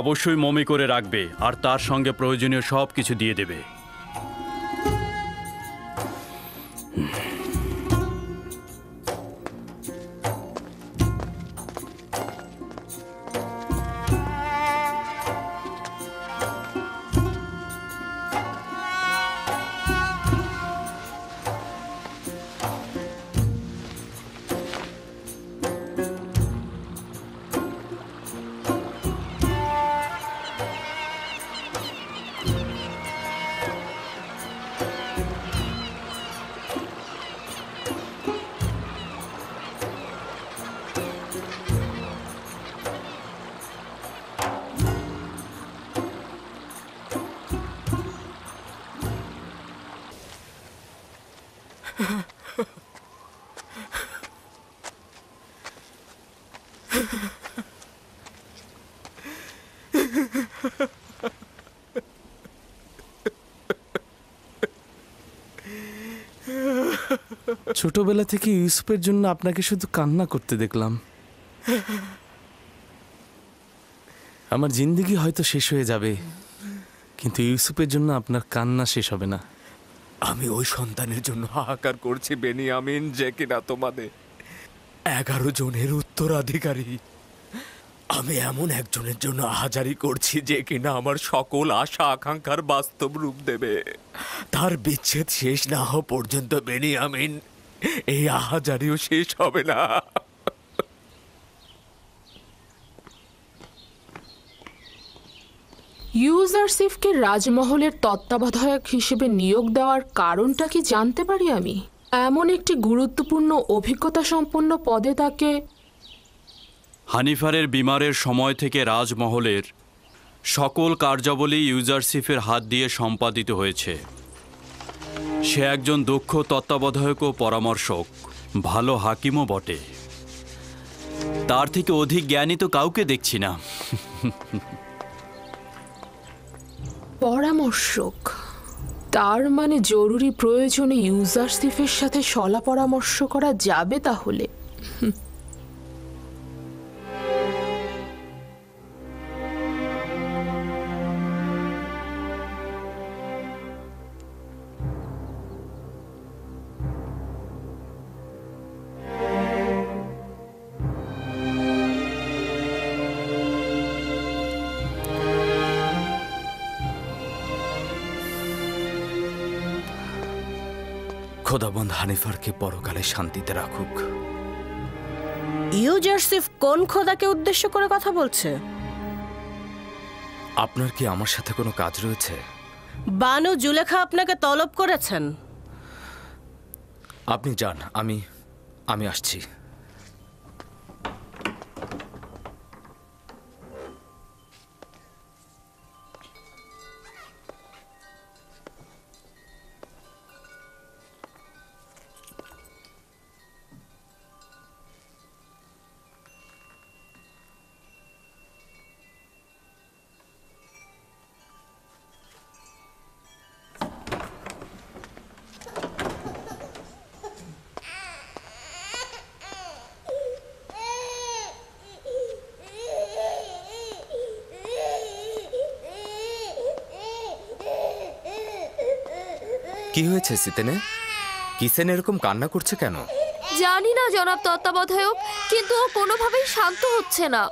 অবশ্যই মমি করে রাখবে আর তার সঙ্গে প্রয়োজনীয় সব কিছু দিয়ে দেবে। ছোটবেলা থেকে ইউসুফের জন্য আপনাকে শুধু কান্না করতে দেখলাম। আমার জিন্দেগি হয়তো শেষ হয়ে যাবে, কিন্তু ইউসুফের জন্য আপনার কান্না শেষ হবে না। আমি ওই সন্তানের জন্য হাহাকার করছি বেনিয়ামিন, যে কিনা তোমাদের 11 জনের উত্তরাধিকারী। আমি এমন একজনের জন্য আহাজারি করছি যে কিনা আমার সকল আশা আকাঙ্ক্ষার বাস্তব রূপ দেবে। তার বিচ্ছেদ শেষ না হওয়া পর্যন্ত বেনিয়ামিন, এই আহাজারিও শেষ হবে না। ইউজারসিফকে রাজমহলের তত্ত্বাবধায়ক হিসেবে নিয়োগ দেওয়ার কারণটা কি জানতে পারি আমি? এমন একটি গুরুত্বপূর্ণ অভিজ্ঞতা সম্পন্ন পদে তাকে হানিফারের বিমারের সময় থেকে রাজমহলের সকল কার্যাবলী ইউজারসিফের হাত দিয়ে সম্পাদিত হয়েছে। সে একজন দক্ষ তত্ত্বাবধায়ক ও পরামর্শক, ভালো হাকিমও বটে। তার থেকে অধিক জ্ঞানী তো কাউকে দেখছি না। পরামর্শক, তার মানে জরুরি প্রয়োজনে ইউজারসিফের সাথে সলা পরামর্শ করা যাবে তাহলে। খোদাবন্দ হানিফারকে পরকালে শান্তিতে রাখুক। ইউজারসিফ কোন খোদাকে উদ্দেশ্য করে কথা বলছে? আপনার কি আমার সাথে কোনো কাজ রয়েছে? বানু জুলেখা আপনাকে তলব করেছেন। আপনি যান, আমি আসছি। কি হয়েছে সিতেনে? কিসেন এরকম কান্না করছে কেন? জানি না জনাব তত্ত্বাবধায়ক, কিন্তু ও কোনোভাবেই শান্ত হচ্ছে না।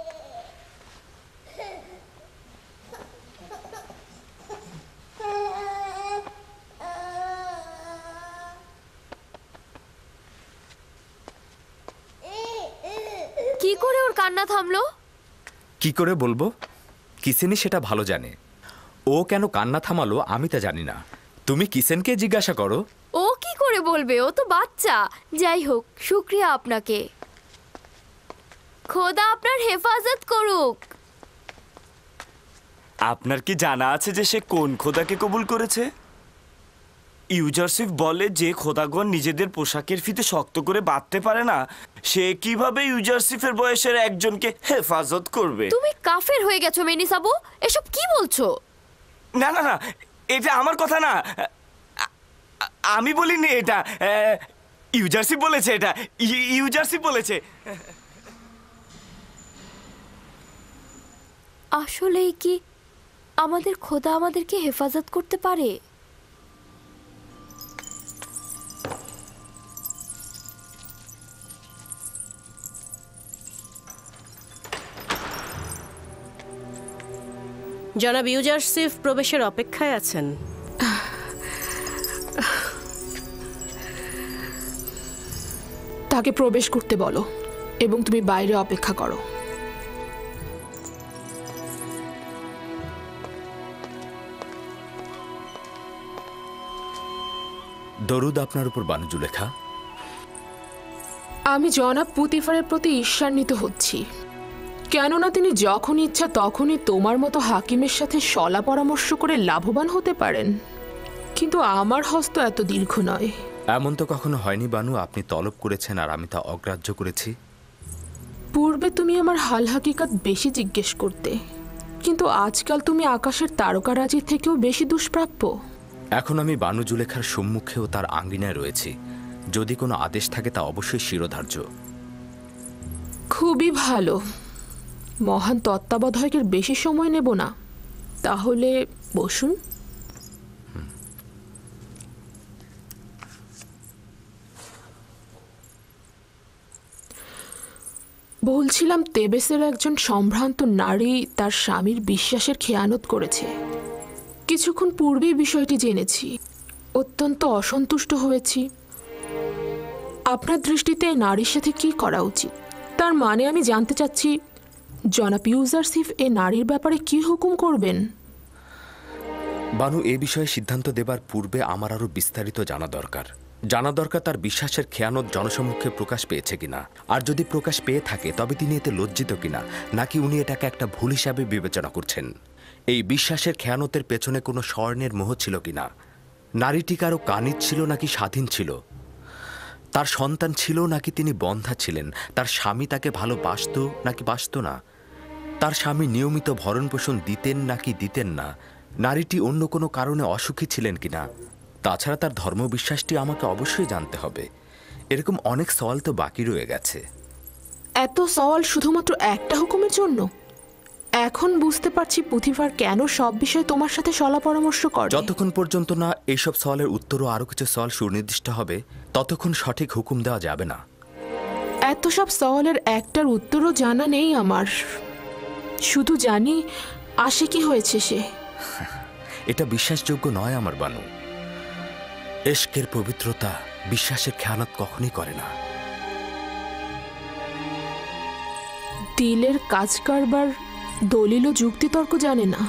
কি করে ওর কান্না থামলো? কি করে বলবো? কিসেনই সেটা ভালো জানে। ও কেন কান্না থামালো আমি তা জানি না। তুমি কিসেনকে জিজ্ঞাসা করো। ও কি করে বলবে? ও তো বাচ্চা। যাই হোক, শুক্রিয়া আপনাকে। খোদা আপনার হেফাজত করুক। আপনার কি জানা আছে যে সে কোন খোদাকে কবুল করেছে? ইউজারসিফ বলে যে খোদাগণ নিজেদের পোশাকের ফিতে শক্ত করে বাঁধতে পারে না, সে কিভাবে ইউজারসিফের বয়সের একজনকে হেফাজত করবে? তুমি কাফের হয়ে গেছো মেনিসাবু, এসব কি বলছো? না না না, এটা আমার কথা না, আমি বলিনি এটা, ইউজারসিফ বলেছে, এটা ইউজারসিফ বলেছে। আসলেই কি আমাদের খোদা আমাদেরকে হেফাজত করতে পারে? জনাব ইউজারসিফ প্রবেশের অপেক্ষায় আছেন। তাকে প্রবেশ করতে বলো এবং তুমি বাইরে অপেক্ষা করো। দরুদ আপনার উপর বানু জুলেখা। আমি জনাব পুতিফারের প্রতি ঈর্ষান্বিত হচ্ছি, কেননা তিনি যখন ইচ্ছা তখনই তোমার মতো হাকিমের সাথে সলা পরামর্শ করে লাভবান হতে পারেন, কিন্তু আমার হস্ত এত দীর্ঘ নয়। এমন তো কখনো হয়নি বানু, আপনি তলব করেছেন আর আমি তা অগ্রাহ্য করেছি। পূর্বে তুমি আমার হাল হাকিকাত বেশি জিজ্ঞেস করতে, কিন্তু আজকাল তুমি আকাশের তারকারাজির থেকেও বেশি দুষ্প্রাপ্য। এখন আমি বানু জুলেখার সম্মুখেও তার আঙ্গিনায় রয়েছি। যদি কোনো আদেশ থাকে তা অবশ্যই শিরোধার্য। খুবই ভালো। মহান তত্ত্বাবধায়কের বেশি সময় নেব না, তাহলে বসুন। বলছিলাম, তেবেসের একজন সম্ভ্রান্ত নারী তার স্বামীর বিশ্বাসের খেয়ানত করেছে। কিছুক্ষণ পূর্বেই বিষয়টি জেনেছি। অত্যন্ত অসন্তুষ্ট হয়েছি। আপনার দৃষ্টিতে নারীর সাথে কি করা উচিত? তার মানে আমি জানতে চাচ্ছি, জনাব ইউজারসিফ এ নারীর ব্যাপারে কি হুকুম করবেন? বানু, এ বিষয়ে সিদ্ধান্ত দেবার পূর্বে আমার আরও বিস্তারিত জানা দরকার। তার বিশ্বাসের খেয়ানত জনসম্মুখে প্রকাশ পেয়েছে কিনা, আর যদি প্রকাশ পেয়ে থাকে তবে তিনি এতে লজ্জিত কিনা, নাকি উনি এটাকে একটা ভুল হিসাবে বিবেচনা করছেন। এই বিশ্বাসের খেয়ানতের পেছনে কোনো স্বর্ণের মোহ ছিল কিনা, নারীটি কারো কানিজ ছিল নাকি স্বাধীন ছিল, তার সন্তান ছিল নাকি তিনি বন্ধা ছিলেন, তার স্বামী তাকে ভালোবাসত নাকি বাসত না, তার স্বামী নিয়মিত ভরণ পোষণ দিতেন নাকি দিতেন না, নারীটি অন্য কোনো কারণে অসুখী ছিলেন কিনা। তাছাড়া তার ধর্মবিশ্বাসটি আমাকে অবশ্যই জানতে হবে। এরকম অনেক সওয়াল তো বাকি রয়ে গেছে। এত সওয়াল শুধুমাত্র একটা হুকুমের জন্য? এখন বুঝতে পারছি পুথিফার কেন সব বিষয়ে তোমার সাথে সলা পরামর্শ করে। যতক্ষণ পর্যন্ত না এইসব সওয়ালের উত্তরও আরও কিছু সওয়াল সুনির্দিষ্ট হবে, ততক্ষণ সঠিক হুকুম দেওয়া যাবে না। এত সব সওয়ালের একটার উত্তরও জানা নেই আমার। শুধু জানি আসে কি হয়েছে সে। এটা বিশ্বাসযোগ্য নয় আমার বানু। এশকের পবিত্রতা বিশ্বাসের খেয়ানত কখনই করে না। দিলের কাজ কারবার দলিল ও যুক্তিতর্ক জানে না।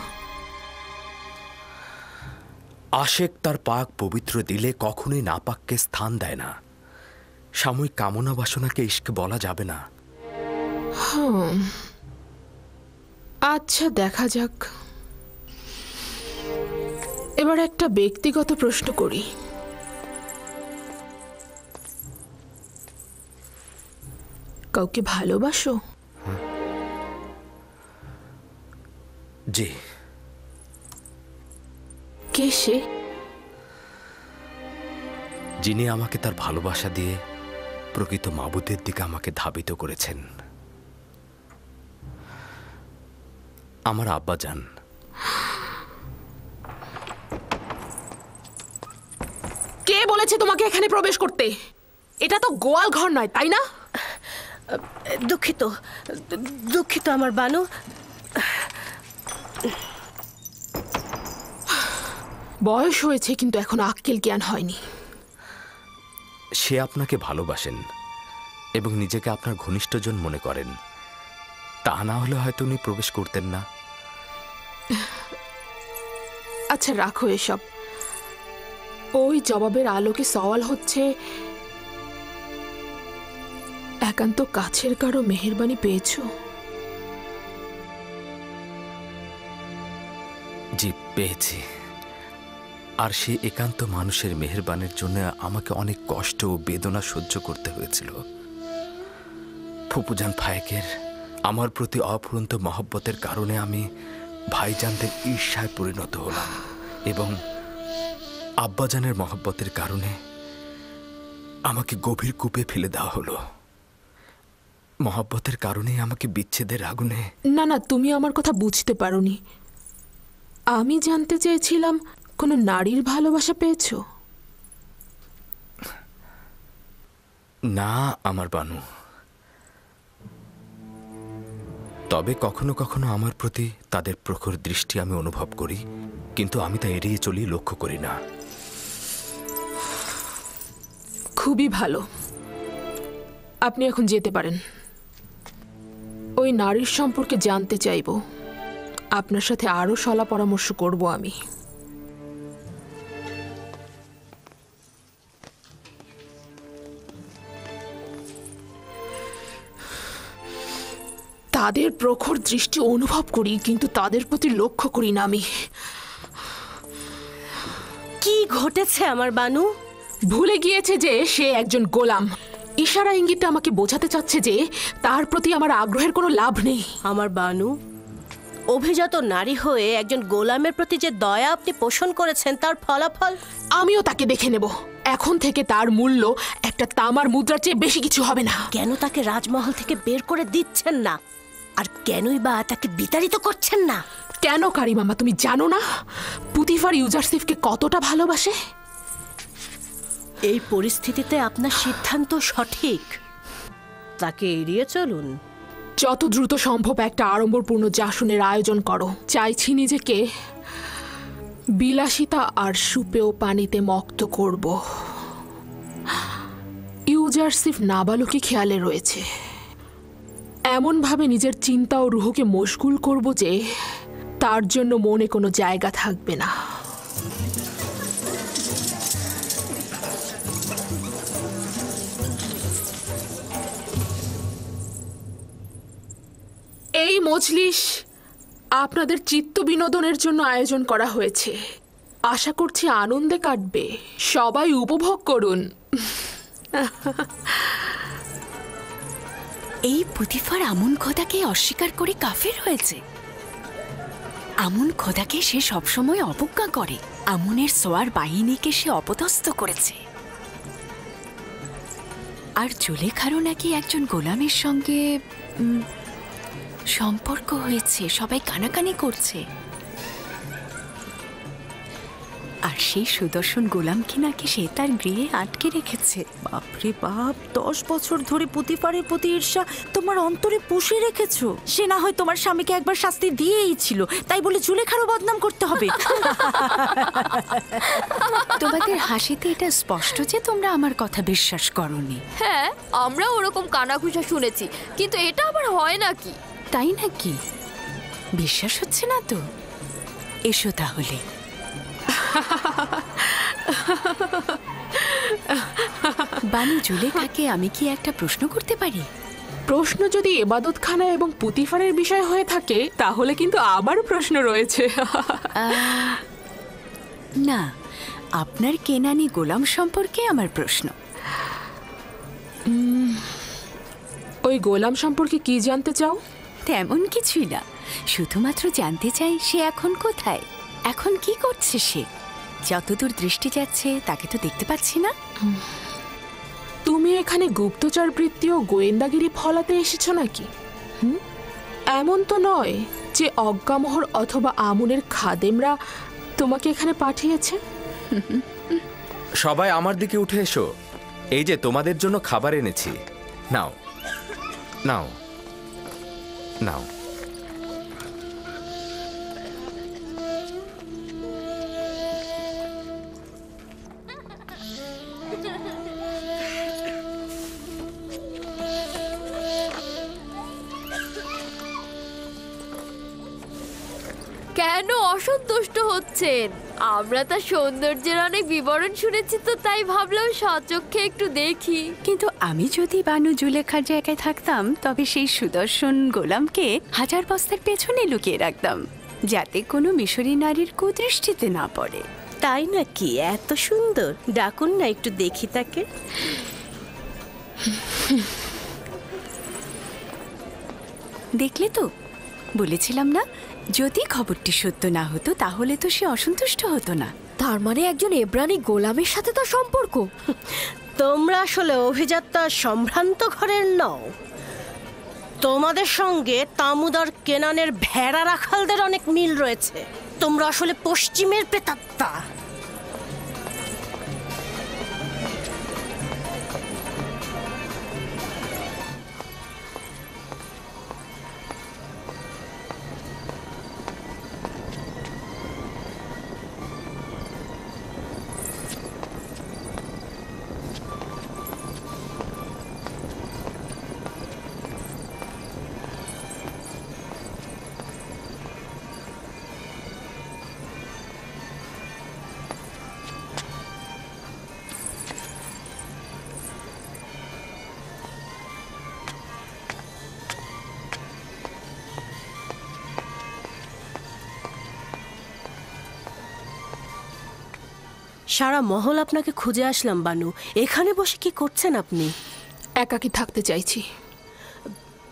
আশেক তার পাক পবিত্র দিলে কখনোই নাপাককে স্থান দেয় না। সাময়িক কামনা বাসনাকে ইশক বলা যাবে না। আচ্ছা, দেখা যাক। এবার একটা ব্যক্তিগত প্রশ্ন করি। কাউকে ভালোবাসো? জি। কে সে? যিনি আমাকে তার ভালোবাসা দিয়ে প্রকৃত মাবুদের দিকে আমাকে ধাবিত করেছেন। আমার আব্বাজান। কে বলেছে তোমাকে এখানে প্রবেশ করতে? এটা তো গোয়াল ঘর নয়, তাই না? দুঃখিত দুঃখিত আমার বানু। বয়স হয়েছে কিন্তু এখন আক্কেল জ্ঞান হয়নি। সে আপনাকে ভালোবাসেন এবং নিজেকে আপনার ঘনিষ্ঠজন মনে করেন। তা না হলে হয়তো উনি প্রবেশ করতেন না। আচ্ছা, রাখো এসব। ওই জবাবের আলোকে সওয়াল হচ্ছে, একান্ত কাছের কারো মেহেরবানি পেয়েছো? জি, পেয়েছি। আর সেই একান্ত মানুষের মেহেরবানির জন্য আমাকে অনেক কষ্ট ও বেদনা সহ্য করতে হয়েছিল। ফুপুজান ফায়েকের আমার প্রতি অফুরন্ত মহব্বতের কারণে আমি ভাইজানদের ঈর্ষায় পরিণত হলাম, এবং আব্বাজানের মহব্বতের কারণে আমাকে গভীর কূপে ফেলে দেওয়া হলো। মহব্বতের কারণেই আমাকে বিচ্ছেদের আগুনে। না না, তুমি আমার কথা বুঝতে পারোনি। আমি জানতে চেয়েছিলাম কোনো নারীর ভালোবাসা পেয়েছো? না আমার বানু। তবে কখনো কখনো আমার প্রতি তাদের প্রখর দৃষ্টি আমি অনুভব করি, কিন্তু আমি তা এড়িয়ে চলি, লক্ষ্য করি না। খুবই ভালো, আপনি এখন যেতে পারেন। ওই নারীর সম্পর্কে জানতে চাইব। আপনার সাথে আরো সলা পরামর্শ করব আমি। তাদের প্রখর দৃষ্টি অনুভব করি, কিন্তু তাদের প্রতি লক্ষ্য করি না আমি। কি ঘটেছে আমার বানু? ভুলে গিয়েছে যে সে একজন গোলাম। ইশারা ইঙ্গিতে আমাকে বোঝাতে চাচ্ছে যে তার প্রতি আমার আগ্রহের কোনো লাভ নেই। আমার বানু, অভিজাত নারী হয়ে একজন গোলামের প্রতি যে দয়া আপনি পোষণ করেছেন তার ফলাফল। আমিও তাকে দেখে নেব। এখন থেকে তার মূল্য একটা তামার মুদ্রার চেয়ে বেশি কিছু হবে না। কেন তাকে রাজমহল থেকে বের করে দিচ্ছেন না, আর কেনই বা তাকে বিতাড়িত করছেন না? কেন কারিমামা, তুমি জানো না পুতিফার ইউজারসিফকে কতটা ভালোবাসে? এই পরিস্থিতিতে আপনার সিদ্ধান্ত সঠিক। তাকে এড়িয়ে চলুন। যত দ্রুত সম্ভব একটা আড়ম্বরপূর্ণ জাসনের আয়োজন করো। চাইছি নিজেকে বিলাসিতা আর সুপেয় পানিতে মক্ত করব। ইউজারসিফ নাবালকই খেয়ালে রয়েছে। এমনভাবে নিজের চিন্তা ও রুহকে মশগুল করব যে তার জন্য মনে কোনো জায়গা থাকবে না। এই মজলিস আপনাদের চিত্ত বিনোদনের জন্য আয়োজন করা হয়েছে। আশা করছি আনন্দে কাটবে। সবাই উপভোগ করুন। এই পুতিফার আমুন খোদাকে অস্বীকার করে কাফের হয়েছে। আমুন খোদাকে সে সবসময় অবজ্ঞা করে। আমুনের সোয়ার বাহিনীকে সে অপদস্থ করেছে। আর জুলেখারও নাকি একজন গোলামের সঙ্গে সম্পর্ক হয়েছে। সবাই কানাকানি করছে। আর সেই সুদর্শন গোলামকে নাকি সে তার গৃহে আটকে রেখেছে। বাপরে বাপ, 10 বছর ধরে পুতিফারের প্রতি ঈর্ষা তোমার অন্তরে পুষে রেখেছো। সে না হয় তোমার স্বামীকে একবার শাস্তি দিয়েই ছিল, তাই বলে জুলেখারও বদনাম করতে হবে? তোমাদের হাসিতে এটা স্পষ্ট যে তোমরা আমার কথা বিশ্বাস করোনি। হ্যাঁ, আমরা ওরকম কানাঘুষা শুনেছি, কিন্তু এটা আবার হয় নাকি? তাই নাকি? বিশ্বাস হচ্ছে না তো? এসো তাহলে। বানু জুলেখাকে আমি কি একটা প্রশ্ন করতে পারি? প্রশ্ন যদি এবাদতখানা এবং পুতিফারের বিষয় হয়ে থাকে তাহলে কিন্তু আবার প্রশ্ন রয়েছে। না, আপনার কেনানি গোলাম সম্পর্কে আমার প্রশ্ন। ওই গোলাম সম্পর্কে কি জানতে চাও? তেমন কিছুই না, শুধুমাত্র জানতে চাই সে এখন কোথায়, এখন কি করছে সে। যতদূর দৃষ্টি যাচ্ছে তাকে তো দেখতে পাচ্ছি না। তুমি এখানে গুপ্তচর বৃত্তি ও গোয়েন্দাগিরি ফলাতে এসেছো নাকি? এমন তো নয় যে অজ্ঞামোহর অথবা আমুনের খাদেমরা তোমাকে এখানে পাঠিয়েছে। সবাই আমার দিকে উঠে এসো। এই যে তোমাদের জন্য খাবার এনেছি, নাও নাও নাও। কেন অসন্তুষ্ট হচ্ছেন? আমরা তার সৌন্দর্যের অনেক বিবরণ শুনেছি, তো তাই ভাবলাম সচক্ষে একটু দেখি। কিন্তু আমি যদি বানু জুলেখার জায়গায় থাকতাম তবে সেই সুদর্শন গোলামকে 1000 বস্তার পেছনে লুকিয়ে রাখতাম, যাতে কোনো মিশরী নারীর কুদৃষ্টিতে না পড়ে। তাই নাকি? এত সুন্দর, ডাকুন না একটু দেখি তাকে। দেখলে তো, বলেছিলাম না, যদি খবরটি সত্য না হতো তাহলে তো সে অসন্তুষ্ট হতো না। তার মানে একজন এব্রানি গোলামের সাথে তার সম্পর্ক? তোমরা আসলে অভিজাত সম্ভ্রান্ত ঘরের নও। তোমাদের সঙ্গে তামুদার কেনানের ভেড়া রাখালদের অনেক মিল রয়েছে। তোমরা আসলে পশ্চিমের প্রেতাত্মা। সারা মহল আপনাকে খুঁজে আসলাম বানু। এখানে বসে কি করছেন আপনি? একাকী থাকতে চাইছি।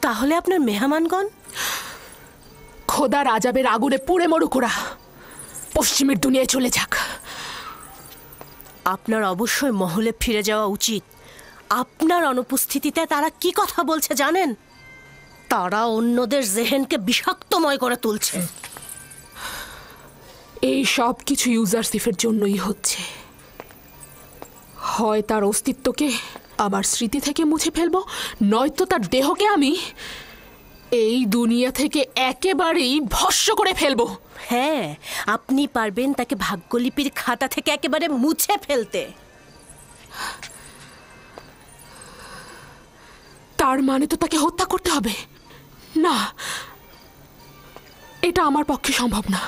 তাহলে আপনার মেহমানগণ? খোদা রাজাবের আগুনে পুড়ে মরুক ওরা, পশ্চিমের দুনিয়ায় চলে যাক। আপনার অবশ্যই মহলে ফিরে যাওয়া উচিত। আপনার অনুপস্থিতিতে তারা কি কথা বলছে জানেন? তারা অন্যদের জেহেনকে বিষাক্তময় করে তুলছে। এই সব কিছু ইউজারসিফের জন্যই হচ্ছে। হয় তার অস্তিত্বকে আমার স্মৃতি থেকে মুছে ফেলবো, নয়তো তার দেহকে আমি এই দুনিয়া থেকে একেবারেই ভস্ম করে ফেলবো। হ্যাঁ, আপনি পারবেন তাকে ভাগ্যলিপির খাতা থেকে একেবারে মুছে ফেলতে। তার মানে তো তাকে হত্যা করতে হবে? না, এটা আমার পক্ষে সম্ভব না।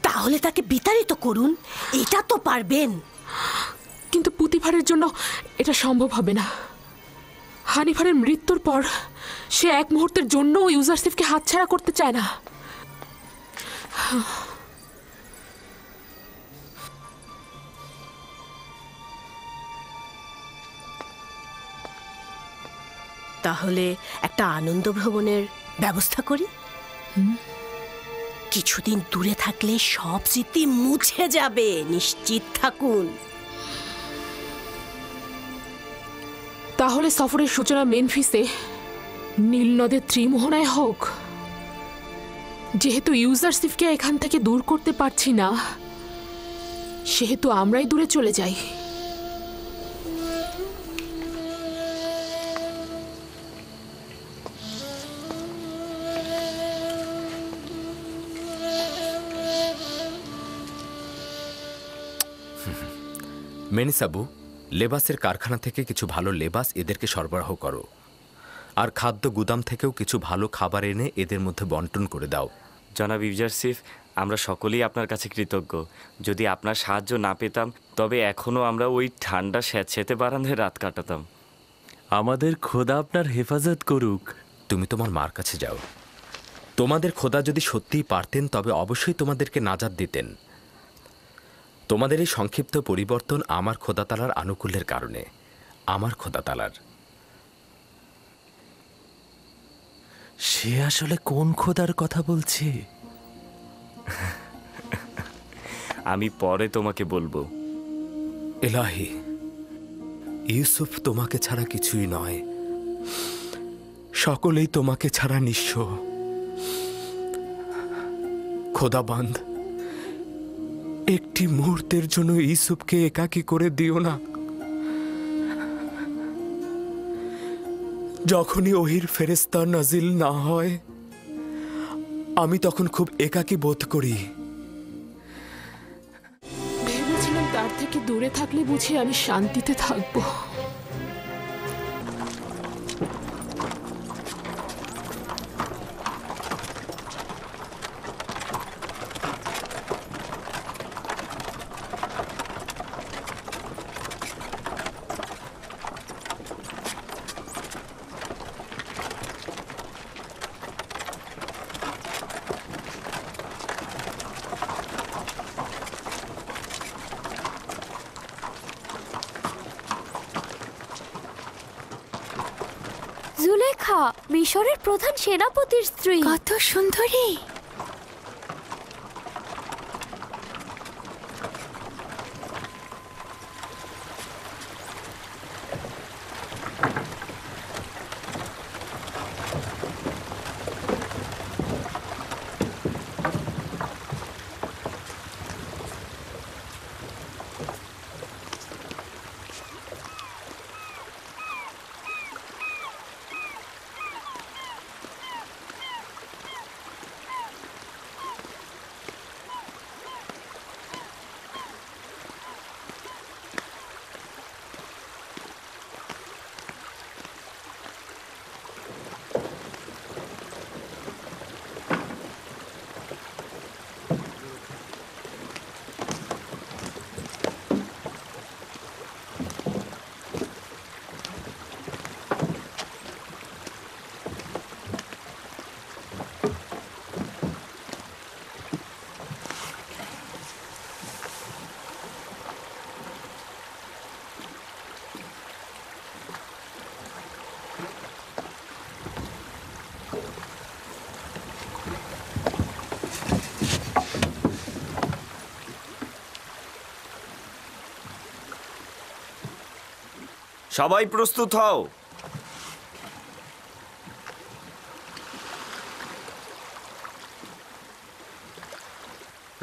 তাহলে তাকে বিতাড়িত করুন, এটা তো পারবেন। কিন্তু পুতিফারের জন্য এটা সম্ভব হবে না। হানিফারের মৃত্যুর পর সে এক মুহূর্তের জন্য ইউজারসিফকে হাতছাড়া করতে চায় না। তাহলে একটা আনন্দ ভ্রমণের ব্যবস্থা করি। কিছুদিন দূরে থাকলে সব স্মৃতি মুছে যাবে, নিশ্চিত থাকুন। তাহলে সফরের সূচনা মেনফিসে নীল নদের ত্রিমোহনায় হোক। যেহেতু ইউজারসিফকে এখান থেকে দূর করতে পারছি না, সেহেতু আমরাই দূরে চলে যাই। মেনিসাবু, লেবাসের কারখানা থেকে কিছু ভালো লেবাস এদেরকে সরবরাহ করো, আর খাদ্য গুদাম থেকেও কিছু ভালো খাবার এনে এদের মধ্যে বন্টন করে দাও। জনাব ইউজারসিফ, আমরা সকলেই আপনার কাছে কৃতজ্ঞ। যদি আপনার সাহায্য না পেতাম তবে এখনও আমরা ওই ঠান্ডা স্যাঁতস্যাঁতে বারান্দায় রাত কাটাতাম। আমাদের খোদা আপনার হেফাজত করুক। তুমি তোমার মার কাছে যাও। তোমাদের খোদা যদি সত্যিই পারতেন তবে অবশ্যই তোমাদেরকে নাজাত দিতেন। তোমাদের এই সংক্ষিপ্ত পরিবর্তন আমার খোদাতালার আনুকূল্যের কারণে, আমার খোদাতালার। সে আসলে কোন খোদার কথা বলছে? আমি পরে তোমাকে বলবো। এলাহি, ইউসুফ তোমাকে ছাড়া কিছুই নয়, সকলেই তোমাকে ছাড়া নিঃস্ব। খোদাবান্ধ, একটি মুহূর্তের জন্য ইউসুফকে একাকী করে দিও না। যখনই ওহির ফেরেশতা নাজিল না হয় আমি তখন খুব একাকী বোধ করি। ভেবেছিলাম তার থেকে দূরে থাকলে বুঝি আমি শান্তিতে থাকবো। জুলেখা, মিশরের প্রধান সেনাপতির স্ত্রী। কত সুন্দরী! সবাই প্রস্তুত হও।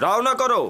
রওনা করো।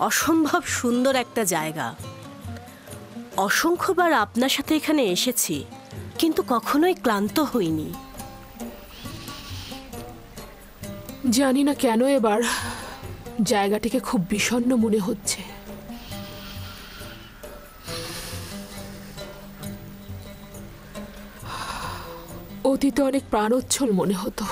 অসম্ভব সুন্দর একটা জায়গা। অসংখ্যবার আপনার সাথে এখানে এসেছি, কিন্তু কখনোই ক্লান্ত হইনি। জানি না কেন এবার জায়গাটিকে খুব বিষণ্ণ মনে হচ্ছে। অতীতে অনেক প্রাণোচ্ছল মনে হতো।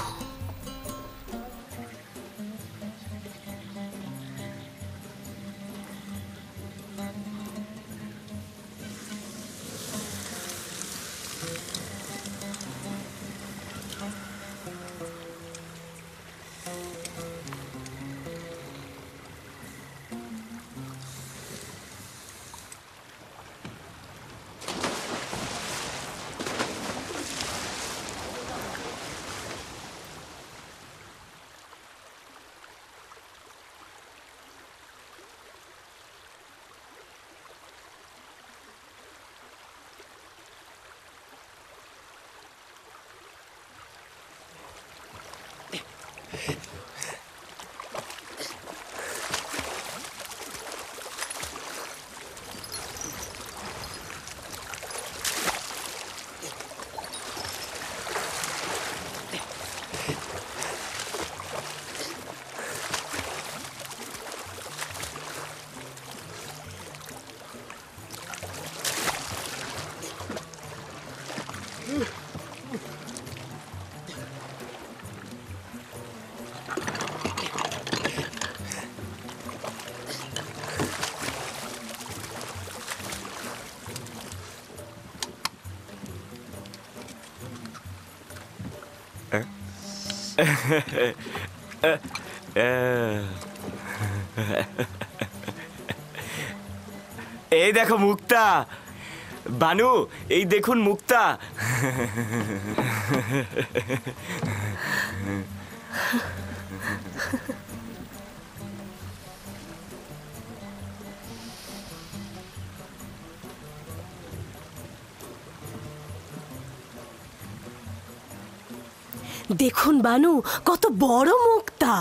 এই দেখো মুক্তা। বানু, এই দেখুন মুক্তা। দেখুন বানু, কত বড় মুক্তা।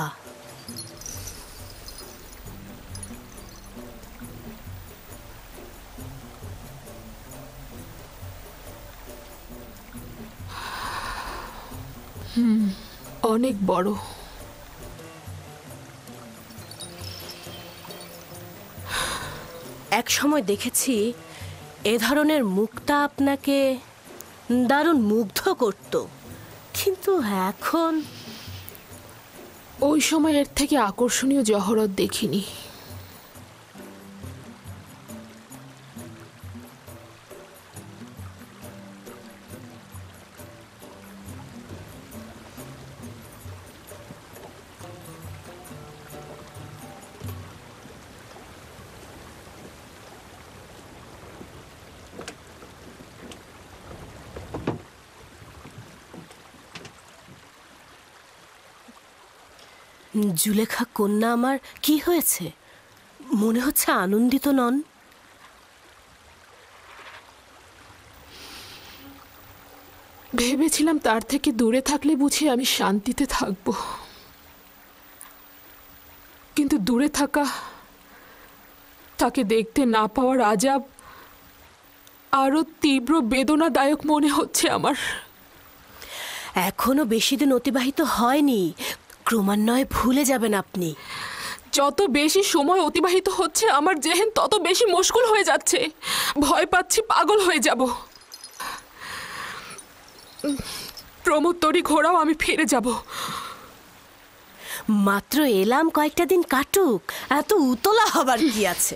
অনেক বড়। এক সময় দেখেছি এ ধরনের মুক্তা আপনাকে দারুণ মুগ্ধ করত, কিন্তু এখন ওই সময় এর থেকে আকর্ষণীয় জহরত দেখিনি। জুলেখা কন্যা আমার কি হয়েছে? মনে হচ্ছে আনন্দিত নন। ভেবেছিলাম তার থেকে দূরে থাকলে বুঝি আমি শান্তিতে থাকব, কিন্তু দূরে থাকা, তাকে দেখতে না পাওয়ার আজাব আরো তীব্র বেদনাদায়ক মনে হচ্ছে আমার। এখনো বেশি দিন অতিবাহিত হয়নি, ক্রমান্বয়ে ভুলে যাবেন আপনি। যত বেশি সময় অতিবাহিত হচ্ছে আমার জেহেন তত বেশি মুশকিল হয়ে যাচ্ছে। ভয় পাচ্ছি পাগল হয়ে যাব। প্রমোদ তরি ঘোড়াও আমি ফিরে যাব। মাত্র এলাম, কয়েকটা দিন কাটুক, এত উতলা হবার কি আছে?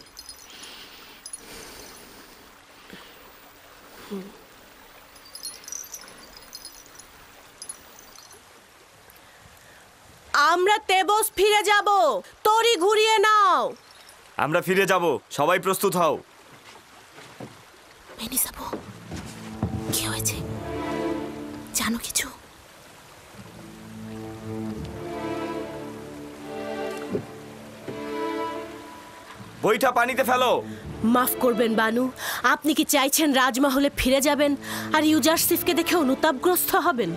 আমরা তেবস ফিরে যাব, তরি ঘুরিয়ে নাও। আমরা ফিরে যাব, সবাই প্রস্তুত হও। মেনিসাবু, কি হয়েছে জানো কিছু? বইটা পানিতে ফেলো। মাফ করবেন বানু, আপনি কি চাইছেন রাজমহলে ফিরে যাবেন আর ইউজারসিফকে দেখে অনুতাপগ্রস্ত হবেন?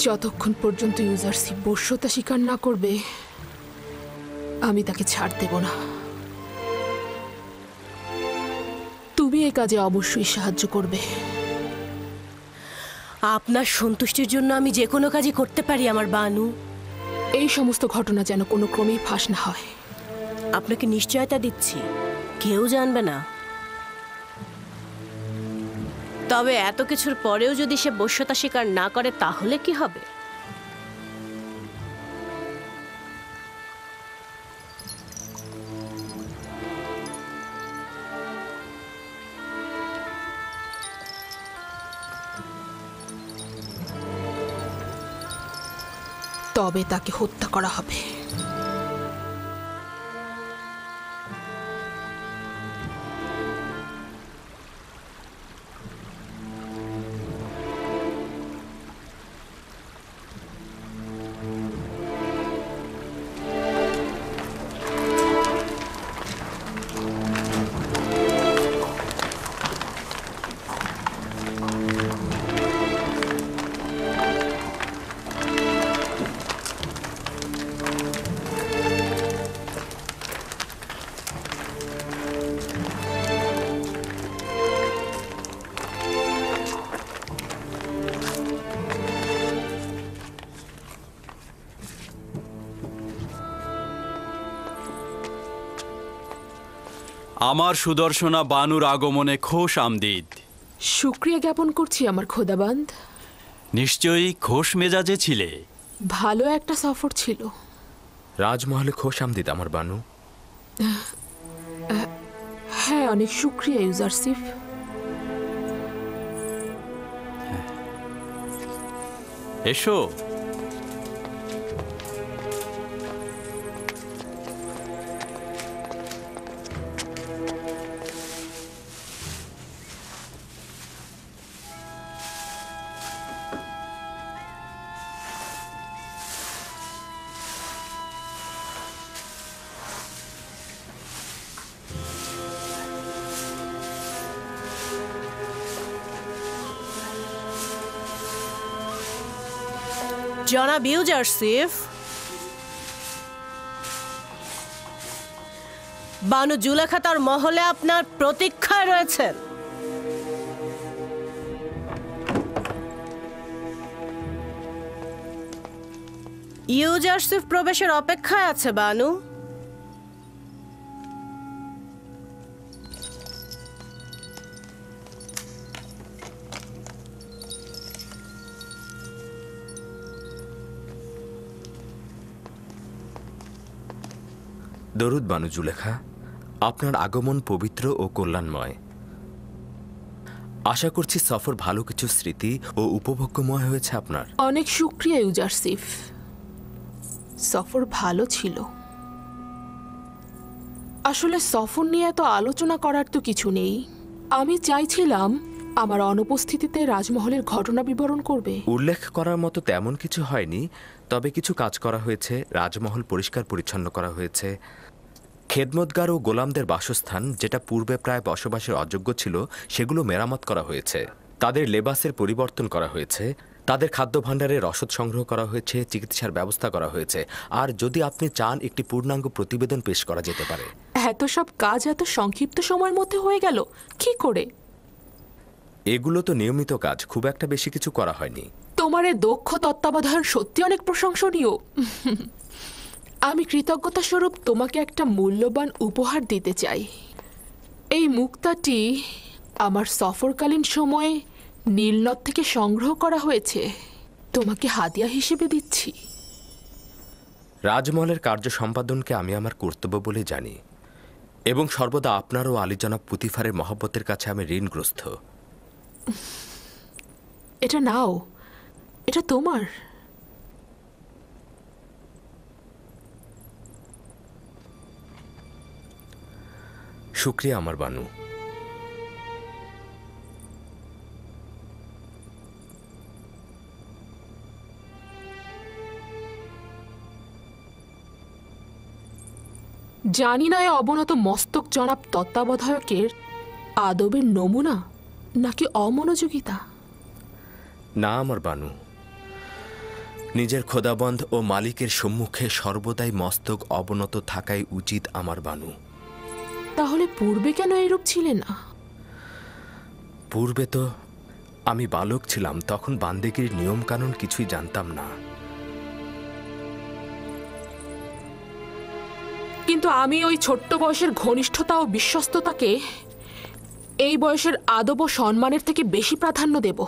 যতক্ষণ পর্যন্ত ইউজারসিফ বশ্যতা স্বীকার না করবে আমি তাকে ছাড় দেব না। তুমি এই কাজে অবশ্যই সাহায্য করবে। আপনার সন্তুষ্টির জন্য আমি যে কোনো কাজই করতে পারি আমার বানু। এই সমস্ত ঘটনা যেন কোনো ক্রমেই ফাঁস না হয়। আপনাকে নিশ্চয়তা দিচ্ছি, কেউ জানবে না। তবে এত কিছুর পরেও যদি সে বশ্যতা স্বীকার না করে তাহলে কি হবে? তবে তাকে হত্যা করা হবে। আমার সুদর্শনা বানুর আগমনে খোশ আমদিদ। শুক্রিয়া জ্ঞাপন করছি আমার খোদাবান্দ। নিশ্চয়ই খোশ মেজাজে ছিলে। ভালো একটা সফর ছিল। রাজমহলে খোশ আমদিদ আমার বানু। হ্যাঁ, অনেক শুক্রিয়া ইউজারসিফ। এসো। জনাব ইউজারসিফ, বানু জুলেখা তার মহলে আপনার প্রতীক্ষায় রয়েছেন। ইউজারসিফ প্রবেশের অপেক্ষায় আছে বানু। দরুদ বানু জুলেখা, আপনার আগমন পবিত্র ও কল্যাণময়। আশা করছি সফর ভালো কিছু স্মৃতি ও উপভোগ্যময় হয়েছে আপনার। অনেক শুক্রিয়া ইউজারসিফ, সফর ভালো ছিল। আসলে সফর নিয়ে এত আলোচনা করার তো কিছু নেই। আমি চাইছিলাম আমার অনুপস্থিতিতে রাজমহলের ঘটনা বিবরণ করবে। উল্লেখ করার মতো তেমন কিছু হয়নি, তবে কিছু কাজ করা হয়েছে। রাজমহল পরিষ্কার পরিচ্ছন্ন করা হয়েছে। খেদমতগার ও গোলামদের বাসস্থান, যেটা পূর্বে প্রায় বসবাসের অযোগ্য ছিল, সেগুলো মেরামত করা হয়েছে। তাদের লেবাসের পরিবর্তন করা হয়েছে। তাদের খাদ্য ভাণ্ডারের রসদ সংগ্রহ করা হয়েছে। চিকিৎসার ব্যবস্থা করা হয়েছে। আর যদি আপনি চান, একটি পূর্ণাঙ্গ প্রতিবেদন পেশ করা যেতে পারে। এত সব কাজ এত সংক্ষিপ্ত সময়ের মধ্যে হয়ে গেল কি করে? এগুলো তো নিয়মিত কাজ, খুব একটা বেশি কিছু করা হয়নি। তোমার এই দক্ষ তত্ত্বাবধান সত্যি অনেক প্রশংসনীয়। আমি কৃতজ্ঞতা স্বরূপ তোমাকে একটা মূল্যবান উপহার দিতে চাই। এই মুক্তাটি আমার সফরকালীন সময়ে নীলনদ থেকে সংগ্রহ করা হয়েছে। তোমাকে হাদিয়া হিসেবে দিচ্ছি। রাজমহলের কার্য সম্পাদনকে আমি আমার কর্তব্য বলে জানি, এবং সর্বদা আপনার ও আলী জনাব পুতিফারের মহব্বতের কাছে আমি ঋণগ্রস্ত। এটা নাও, এটা তোমার। শুক্রিয়া আমার বানু। জানি না এই অবনত মস্তক জনাব তত্ত্বাবধায়কের আদবের নমুনা নাকি অমনোযোগিতা। না আমার বানু, নিজের খোদাবন্ধ ও মালিকের সম্মুখে সর্বদাই মস্তক অবনত থাকাই উচিত আমার বানু। তাহলে পূর্বে কেন এরূপ ছিলে না? পূর্বে তো আমি বালক ছিলাম, তখন বান্দেগির নিয়ম কানুন কিছুই জানতাম না। কিন্তু আমি ওই ছোট্ট বয়সের ঘনিষ্ঠতা ও বিশ্বস্ততাকে এই বয়সের আদব ও সম্মানের থেকে বেশি প্রাধান্য দেব।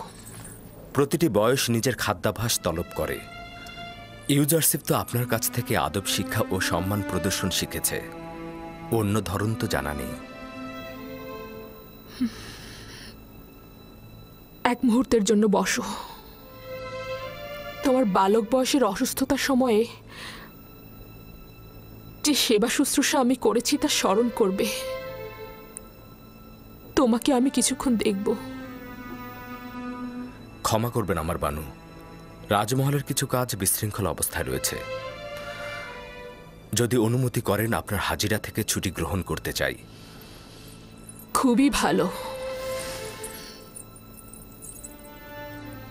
প্রতিটি বয়স নিজের খাদ্যাভ্যাস তলব করে। ইউজারশিপ তো আপনার কাছ থেকে আদব শিক্ষা ও সম্মান প্রদর্শন শিখেছে, অন্য ধরন তো জানা নেই। এক মুহূর্তের জন্য বসো। তোমার বালক বয়সের অসুস্থতার সময়ে যে সেবা শুশ্রূষা আমি করেছি তা স্মরণ করবে। তোমাকে আমি কিছুক্ষণ দেখব। ক্ষমা করবেন আমার বানু, রাজমহলের কিছু কাজ বিশৃঙ্খল অবস্থায় রয়েছে। যদি অনুমতি করেন আপনার হাজিরা থেকে ছুটি গ্রহণ করতে চাই। খুবই ভালো,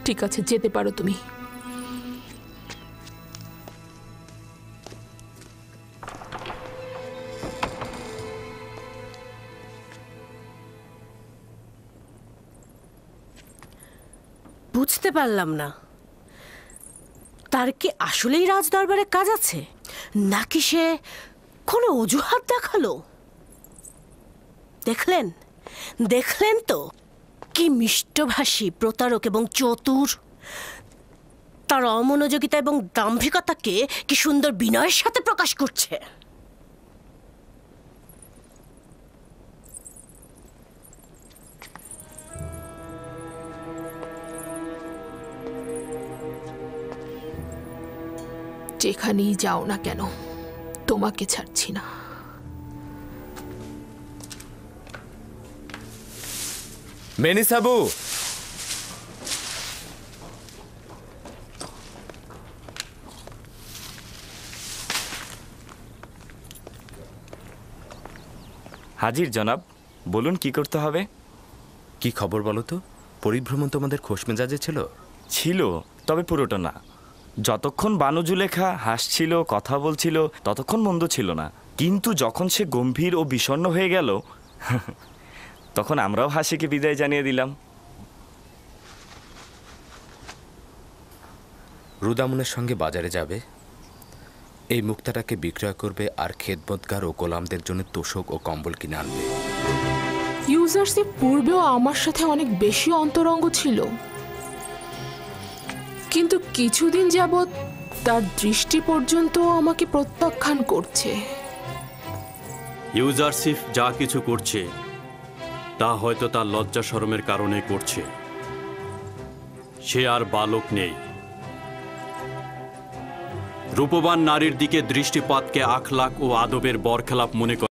ঠিক আছে, যেতে পারো তুমি। বুঝতে পারলাম না, তার কি আসলেই রাজদরবারে কাজ আছে, নাকি সে কোনো অজুহাত দেখালো? দেখলেন দেখলেন তো কি মিষ্টভাষী, প্রতারক এবং চতুর। তার অমনোযোগিতা এবং দাম্ভিকতাকে কি সুন্দর বিনয়ের সাথে প্রকাশ করছে। যেখানেই যাও না কেন, তোমাকে ছাড়ছি না। মেনিসাবু, হাজির জনাব, বলুন কি করতে হবে। কি খবর বলো তো? পরিভ্রমণ তোমাদের খোশ মেজাজে ছিল? ছিল, তবে পুরোটা না। যতক্ষণ বানু জুলেখা হাসছিল, কথা বলছিল, ততক্ষণ মন্দ ছিল না। কিন্তু যখন সে গম্ভীর ও বিষণ্ণ হয়ে গেল, তখন আমরাও হাসিকে বিদায় জানিয়ে দিলাম। রুদামুনের সঙ্গে বাজারে যাবে, এই মুক্তাটাকে বিক্রয় করবে আর খেদমতগার ও গোলামদের জন্য তোষক ও কম্বল কিনে আনবে। ইউজারশিপ পূর্বেও আমার সাথে অনেক বেশি অন্তরঙ্গ ছিল, কিন্তু কিছুদিন যাবৎ তার দৃষ্টি পর্যন্ত আমাকে প্রত্যাখ্যান করছে। ইউজারশিপ যা কিছু করছে তা হয়তো তার লজ্জা শরমের কারণে করছে। সে আর বালক নেই। রূপবান নারীর দিকে দৃষ্টিপাতকে আখলাক ও আদবের বরখেলাপ মনে করে।